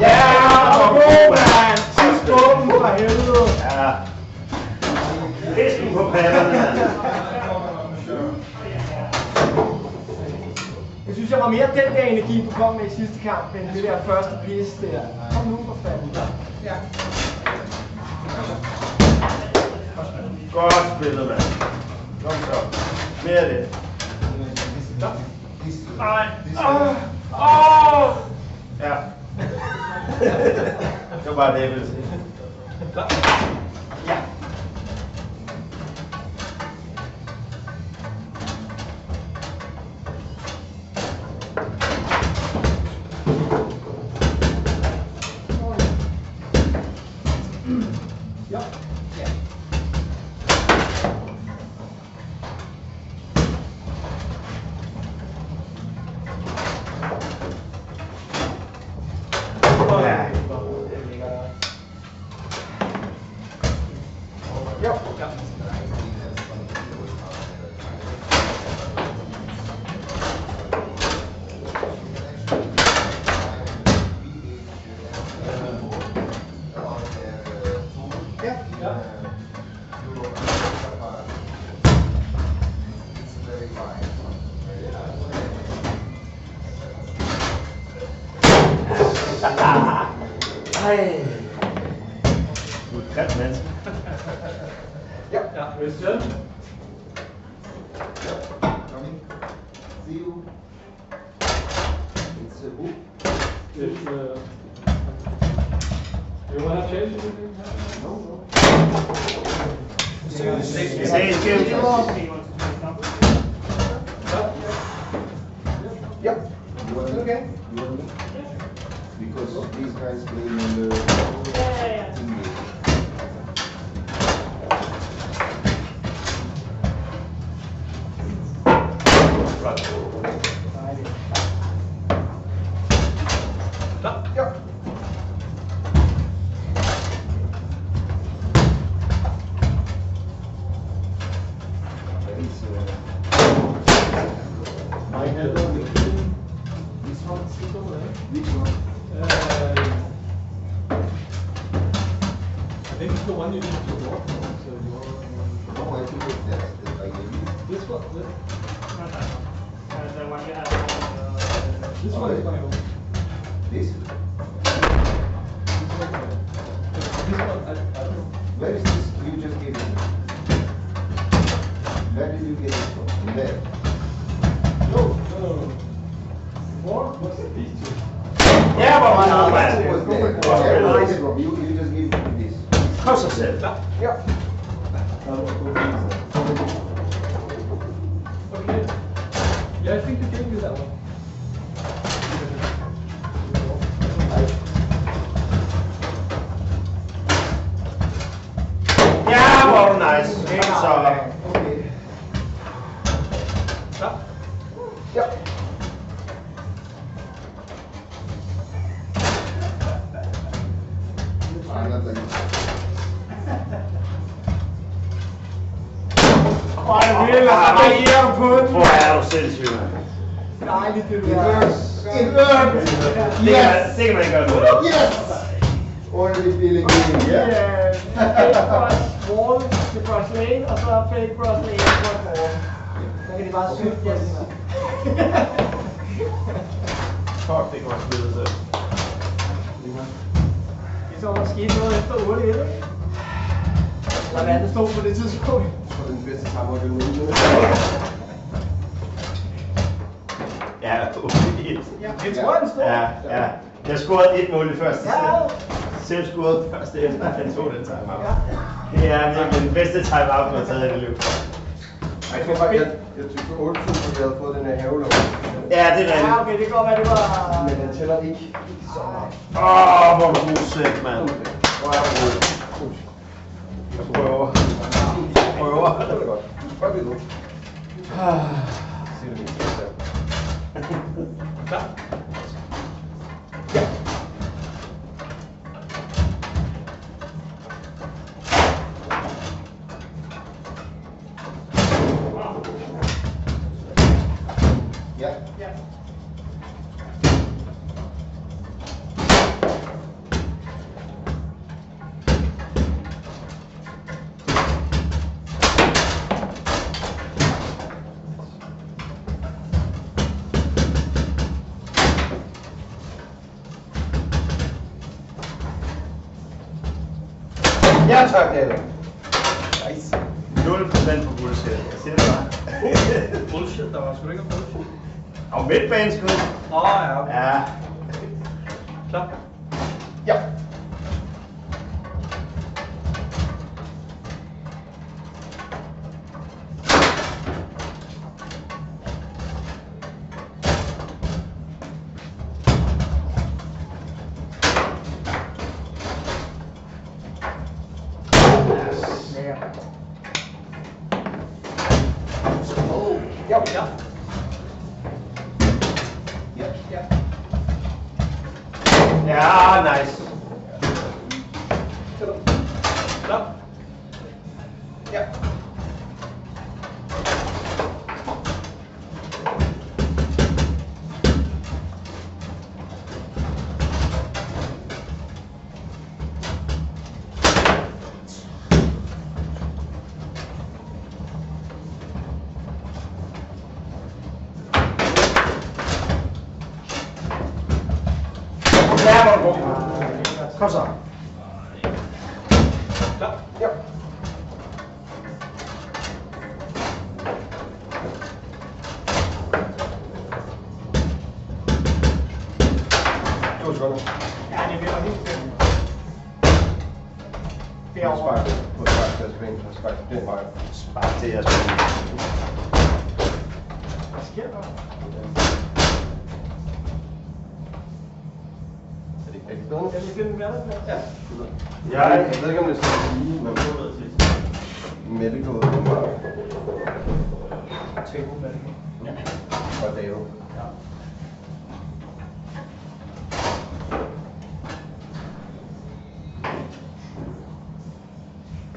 Ja, hvor god, mand. Sidst åben for helvede. Ja. Fisken på patterne. Jeg synes, jeg var mere den der energi, du kom med i sidste kamp, end det der første pis der. Kom nu for fanden. Ja. Godt spillet, mand. Kom så. Mere af det. Nej. Ja. Det var bare det, jeg ville sige. Ja. Ej. Du er et grimt menneske. Ja, Christian. See you. It's a book. It's, you want to change anything? No. Say it again. Yep. You want Okay. You want me? Because these guys play in the team game. Yep. That is, I have this one? Which one? I think it's the one you need to work on. So you're where to put that? Like This one, Not that one. The one you have this one is my own. this? This one, I don't know. Where is this? You just gave it. Where did you get it from? From there. No. Before was these two. Ja, hvor man har It været. was there. Where did you get it from? You just gave it this. Kom så selv. Ja. Okay. Yeah, I think you gave me that one. Ja, hvor er du nice. Så, Okay. Stop. Ja. I'm not like Hvor er det vildt, at der er på den. hvor er du sindssyg, mand. Dejligt, det It der. works. It works. Det kan man ikke gøre noget ved. Yes. Already feeling good. Yeah. Fake brush wall til brush lane, og så fake brush lane til brush wall. Så kan de bare søge det. Fuck, det kan man spille til. Det er så måske noget efter 8-1, ikke? Hvad er det stod på det tidspunkt? Jeg tror, det er den bedste timer, det er nu. Ja, 8-1. Det tror jeg, den stod. Ja. Jeg scorede 1-0 i første Ja. sæt. Selv scorede først efter, at han tog den timeout. Det er virkelig den bedste timeout, du har taget i dit liv. Jeg tror faktisk, jeg tykker 8.000, fordi jeg havde fået den her havelov. Ja, det er Ja, rigtigt. okay, det kan godt være, det var... Men den tæller ikke så meget. Hvor er du god sæt, mand. Hvor er du god? Jeg prøver. Det er godt. Prøv lige nu. Se det min sæt. Klar. Yeah. Ja. Ja, tak, David. Nice. 0% på bullshit. Jeg siger det bare. Bullshit, der var sgu da ikke bullshit. Og midtbaneskud. Ja, okay. Ja. Klar. Ja. Ja. Ja. Ja, nice. Klar. Ja. Ja, hvor er du god. Kom så. Klar. Ja. To sekunder. Ja, det bliver helt spændende. Det er På over. spark. På spark til at springe. På spark til den vej. Spark til jeres spil. Hvad sker der? Er det bedre? Kan vi finde en hverdag? Ja. Jeg ved ikke, om det skal blive, men Mette går ud. Table med. Og David.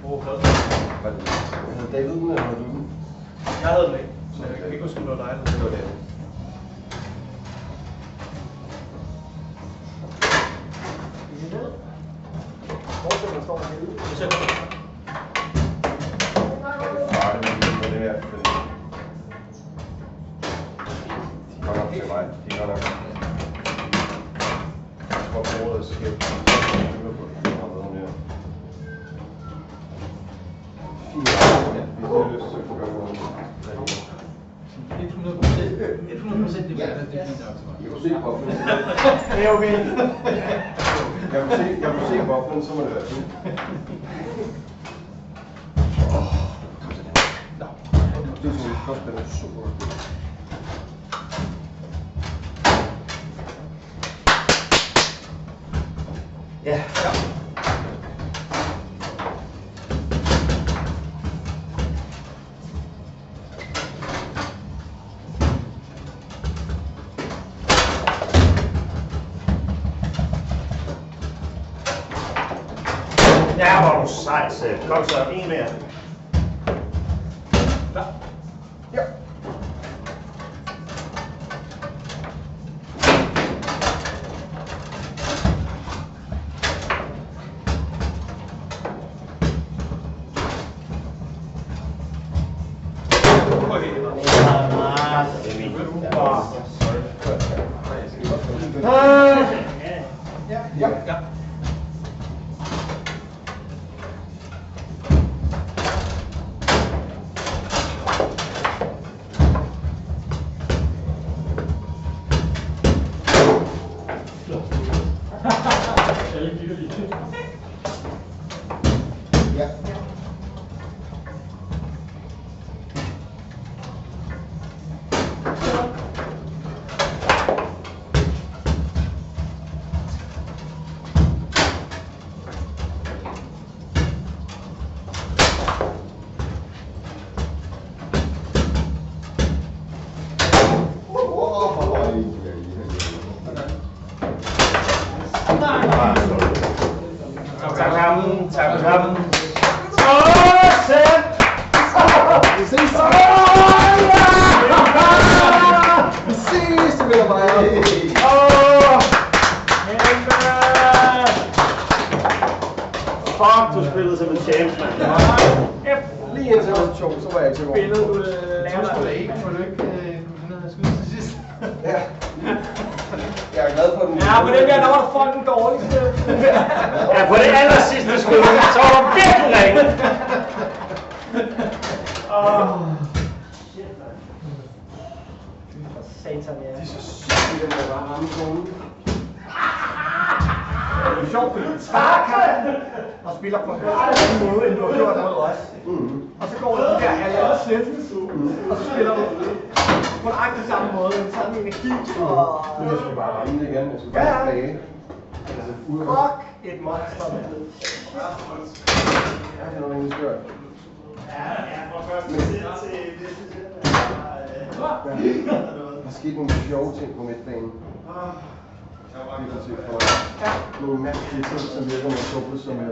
Var det havde David den, eller havde du den? Jeg havde den ikke, så jeg kan ikke huske, om det var dig. Det var David. Fortsæt, der står en helvede. Så fordi de går nok til mig. De går nok. Jeg tror, bordet er skævt. Vi har været mere. 4 hvis du har lyst til at gøre noget. 100% det er fint nok til mig. Jeg kunne se boblen. Det er okay. Jeg kunne se boblen, så må det være fint. Det er sådan et godt spil. Super godt spil. Ja. Ja, hvor er du sej, Sepp. Kom så, en mere. Ja. Ja. Ja. Tak for kampen. Tak for kampen. Åh, Sepp! Vi ses! Vi ses, det bliver mig. Åh! Fuck, du spillede som en champ, mand. Lige indtil jeg var 2, så var jeg ikke til Billedet, du laver ikke, må du ikke kunne have skudt til sidst. Ja. Jeg er glad for den. Ja, på den der var du fucking dårligste. Ja, på det aller sidste skud, så var du virkelig ringe. Satan, ja. De er så syge, den der bare ramme skolen. Det er sjovt, fordi du starter kampen og spiller på en anden måde, end du har gjort mod os. Og så går du de der halvandet sæt, og så spiller du på nøjagtig samme måde, med samme energi. Nu jeg skulle bare ramme det igen. Jeg skulle bare tilbage. Altså, Fuck, et monster, mand. Ja, det er noget egentlig skørt. Der skete nogle sjove ting på midtbanen. Nogle mærkelige ting, som virker med dobbelt som jeg.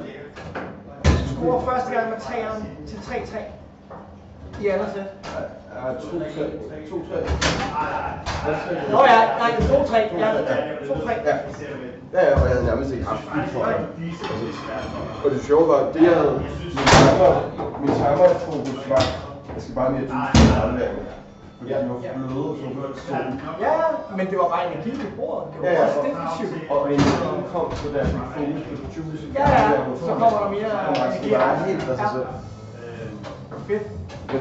Scorer første gang med 3'eren til 3-3 i andet sæt. Ja, 2-3. 2-3. Nå ja, nej, 2-3. Ja, 2-3. Ja. Ja, og jeg havde nærmest ikke haft fint for det. Og det sjove var, det jeg havde, min timer-fokus var, jeg skal bare mere dybe i afleveringen. Fordi jeg var bløde, så Ja, men det var bare energi på bordet. Det var ja, også defensivt. og energien kom, så der fik fokus på juice. Ja, så kommer der mere energi. Det var helt af sig selv. Fedt. Det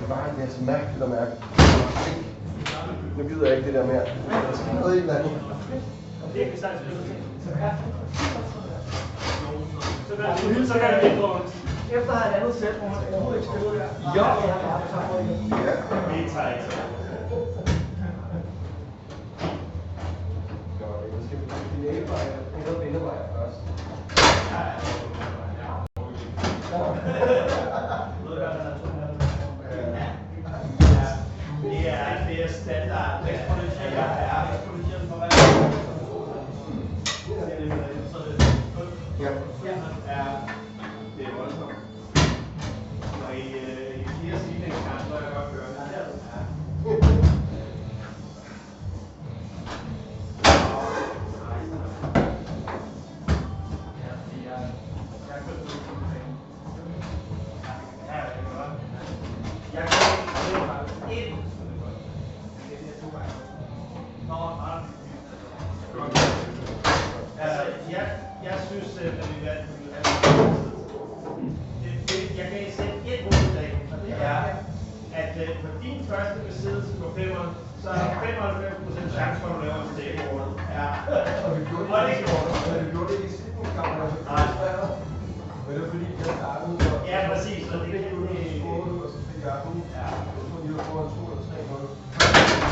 var det er så mærkeligt at mærke. Nu gider jeg ikke det der mere. Jeg skal noget helt andet. Så kan jeg lidt rundt. Efter at have et andet sæt, hvor man overhovedet ikke spillede der. Ja. Det tager ikke. Det er standard. Ja. Det er voldsomt. Og i flere stigningskampe, så er jeg godt kørt. er, at på din første besiddelse på 5'eren, så er der 95% chance for, at du laver en stikord. Ja. Og vi gjorde det i slutningskampen, og så frustreret. Men det var fordi, jeg startede, og Ja, præcis. så fik du noget skåret ud, og så fik jeg den. Ja. Jeg tror, de var foran 2 eller 3-0.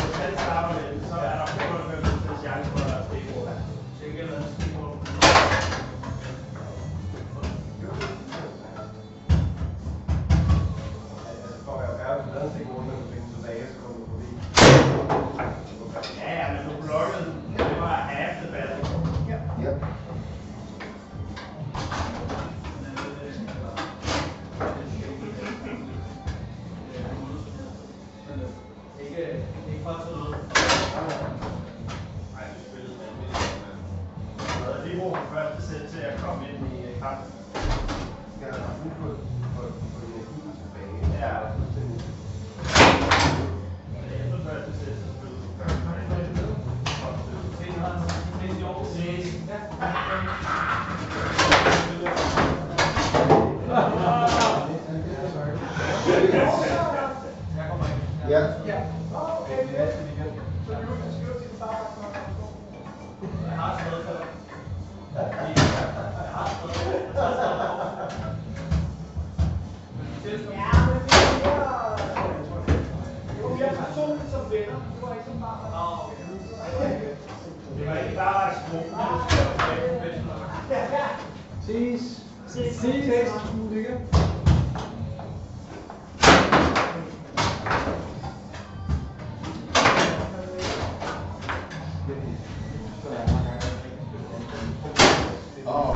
Hvis han starter med det, så er der 95% chance for, at der er stikord. Så det gælder en stikord. For at være færdig med den runde, og finde tilbage, så kommer du forbi. Ja, men du blokkede. Det var half the battle. Yep. Ikke for at noget. Nej, du spillede vanvittigt. Jeg havde lige brug for første sæt til at komme ind i kampen. Skal der have brug for energi tilbage? Ja. Fuldstændig. Efter første sæt, så spillede du første. Ja. Det var ikke bare et sprog. Ses. Oh.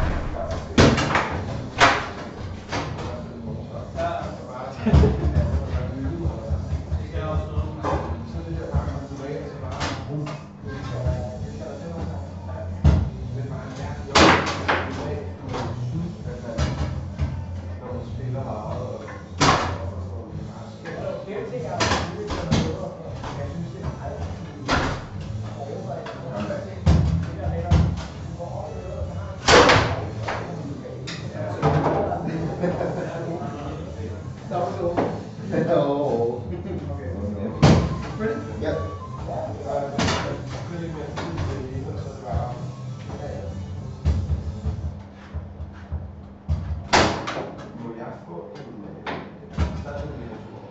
Oh. Yep. Må jeg få en stadig miniatur?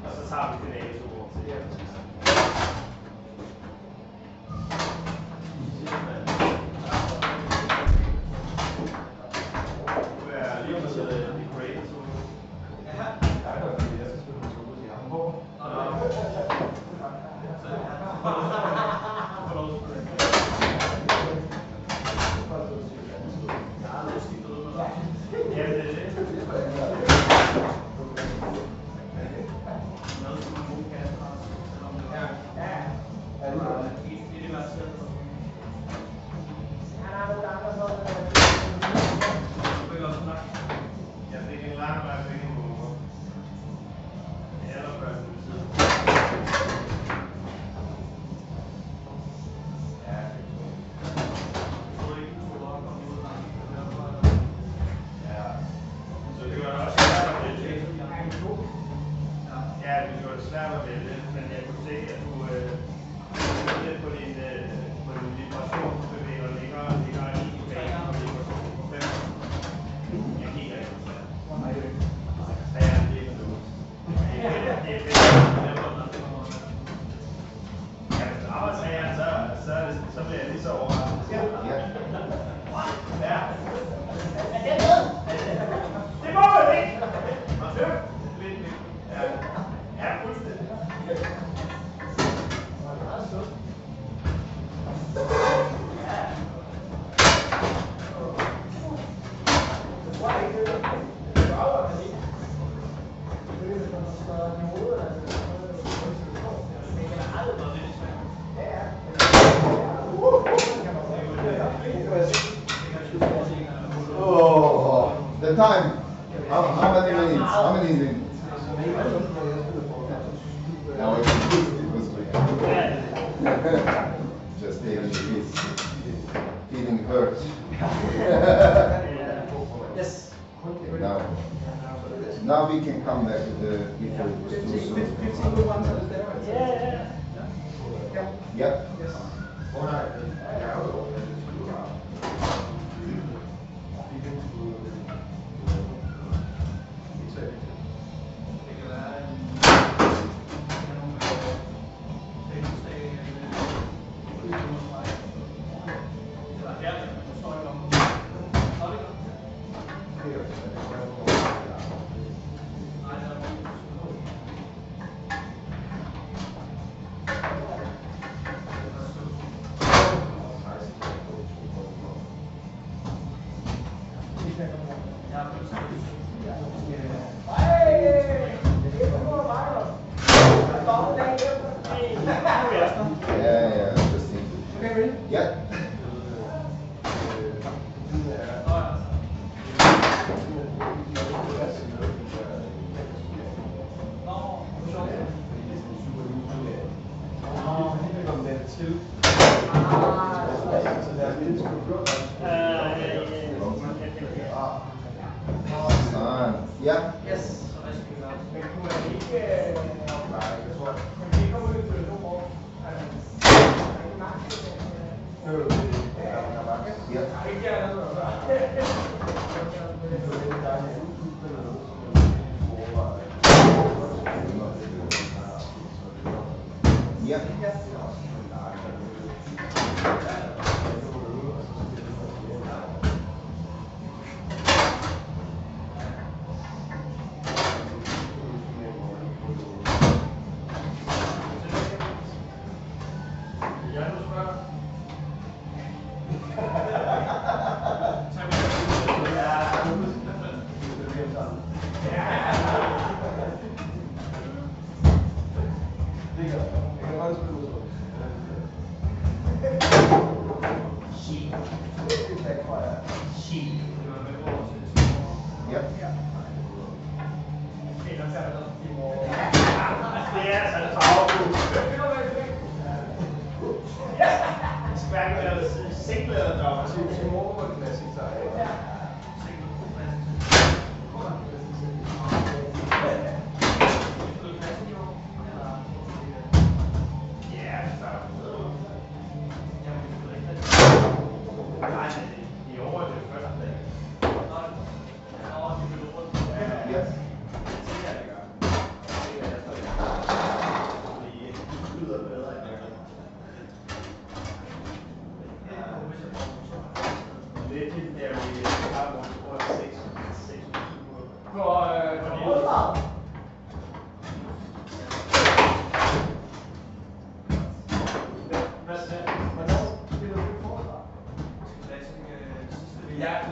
Og så tager vi finale 2 år til. Du er lige med de great. Jeg er fordi jeg skal spille med Tobias i Hamburg. Ja, det er det. Jeg fik en lang vej, jeg fik en bomber. Det er der første tid. Ja, det er godt. Jeg tror ikke, du får lov at komme ud af. Ja. Så det var også svært at vælge. Ja, det var svært at vælge, men jeg kunne se, at du lidt på din vibrationsbevæger ligger i banen på vibration på 5. Jeg kigger ikke. Ja, det er nu. Det er fedt. Ja, hvis du arbejder så bliver jeg lige så overrasket. Ja. Det må man ikke! Ja, fuldstændig. Oh, the time. How many minutes? How many minutes? No, it was quick. Just taking the piece. Feeling hurt. Yes. Now, Now we can come back to the before it was too soon. 15 new ones on the steroids. Yeah. Yep. Yes. Yeah, interesting. Okay, ready? Yep. Yeah. Yes. Men kunne man ikke komme ud til nogle år? Ikke gerne noget Yep. Yep. Det er altså en farvebog. Hverken eller single eller dobbelt.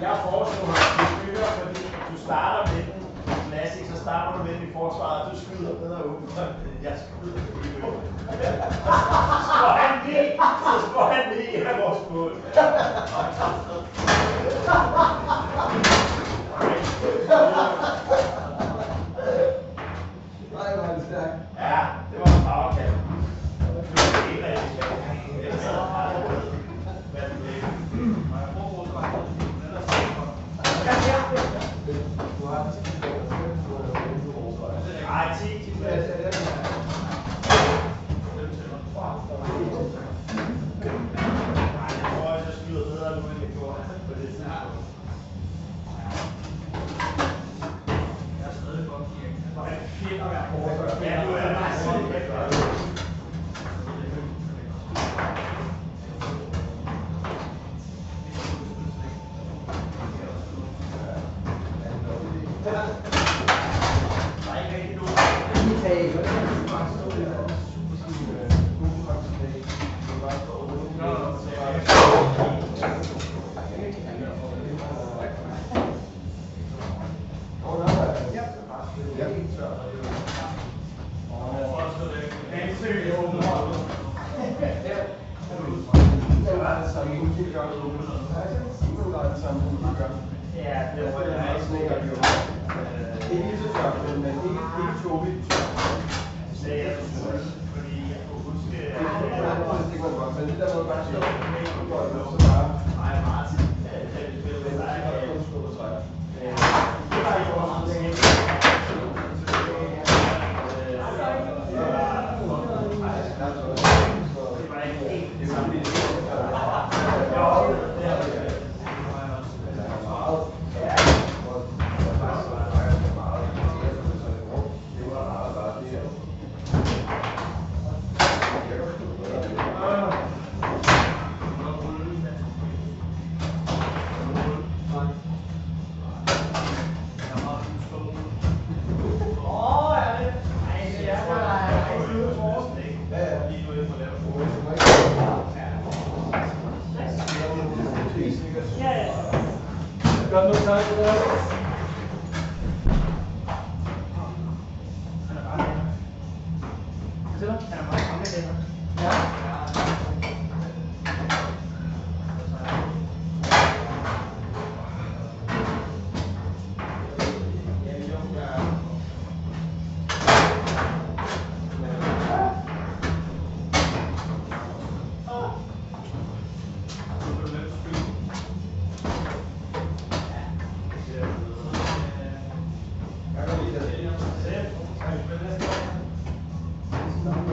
Jeg foreslår ham, du skyder, fordi du starter med den classic, så starter du med den i forsvaret, og du skyder bedre åben, jeg skyder på i løbet. Så får han lige af vores båd. Nej, hvor er det stærkt. Ja, det var en powercap. Det var helt rigtigt. Ej, 10. Jeg skyder bedre nu, end jeg gjorde på det tidspunkt. Jeg er stadig godt ja, nu er det bare Ja, det var Ikke lige så tørt, men ikke tåbeligt tørt. det er fordi jeg kunne huske, Det var godt, men det der med bare at stå så bare... Nej, Martin. Det var i vores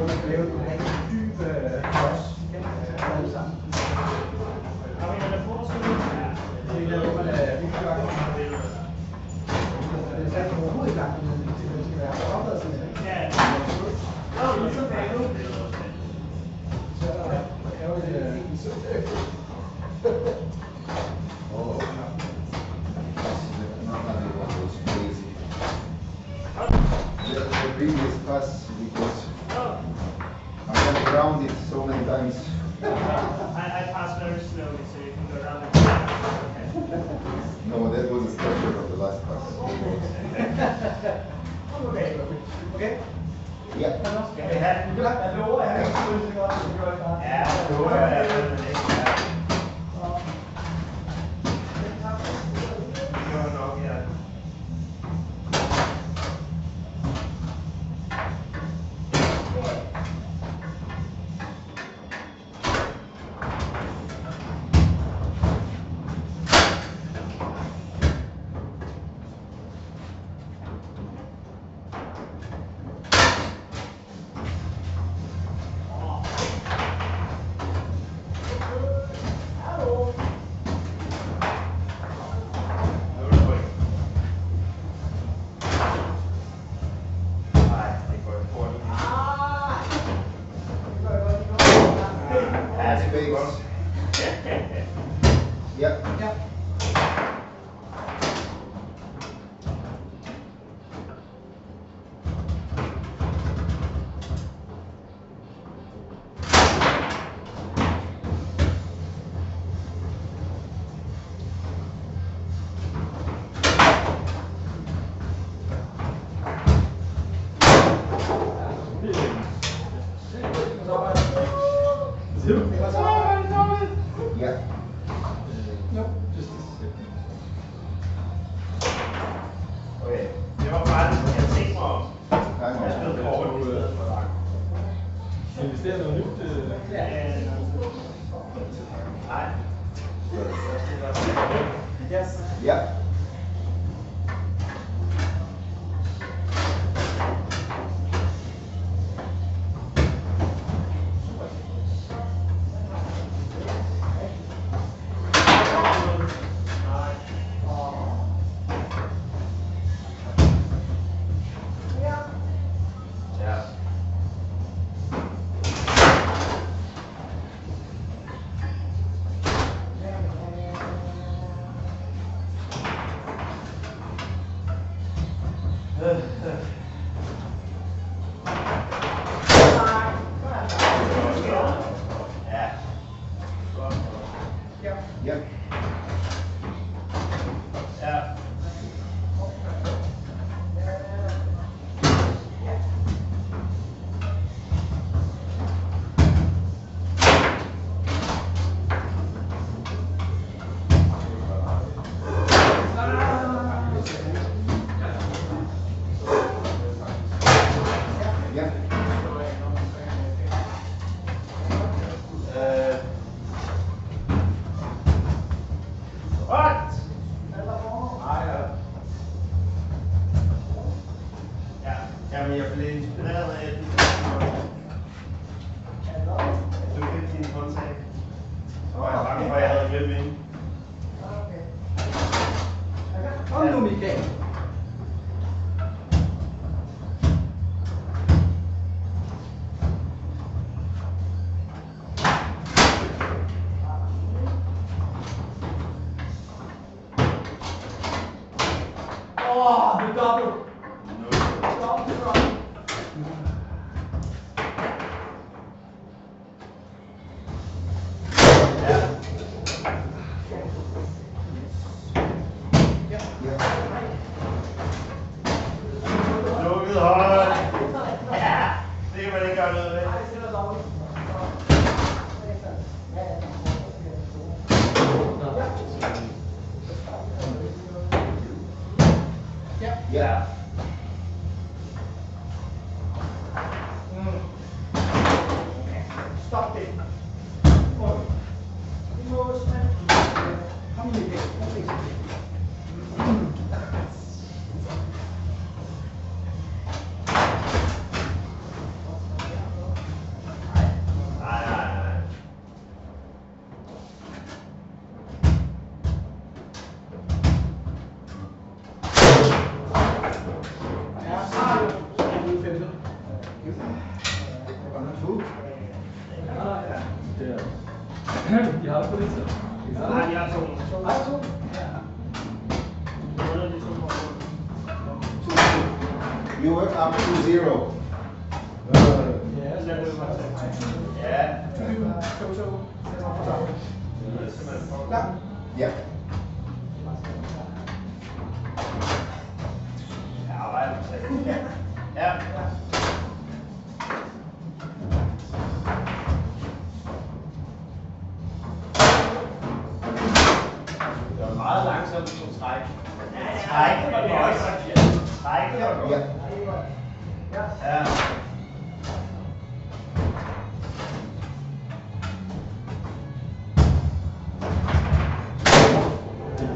måde, man kan lave en rigtig dyb cross. Alle sammen. Har vi en forskel? Det er noget, man virkelig gør. Det er sat overhovedet i gang med, det skal være opad sådan her. Ja. Så er det Oh. Nobody was crazy. The previous pass, because I went around it so many times. I pass very slowly, so you can go around it. No, that was a structure of the last pass. Okay. Okay? Yeah. Jeg lover, at jeg kan det godt, det gør jeg. Ja, det håber jeg, nok, ja. Yeah. Yeah. Okay, det var faktisk, jeg tænkte mig om. Jeg spillede kort i stedet for lang. Investerer noget nyt? Nej. Yeah. Ja. Ja. Yeah. Ja. Yeah. What? Ja, jamen jeg blev inspireret af, at du fik din håndtag. Så var jeg bange for, at jeg havde glemt ind. Kom nu, Michael. Åh, det er dobbelt. Dobbelt drop. Lukket hånd. Ja, det kan man ikke gøre noget ved. Ja. Stop det. Kom Michael. femte. De har det på det tid. Nej, jeg har to. Ej, to. You were up to 0. Ja. Ja. Ja. Det var meget langsomt på træk. Trækket var godt. Trækket var godt. Ja.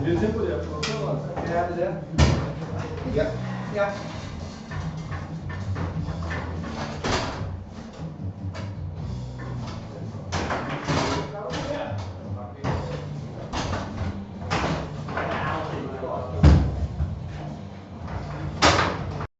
Det er tempo der på. Ja, det der. Ja. Ja.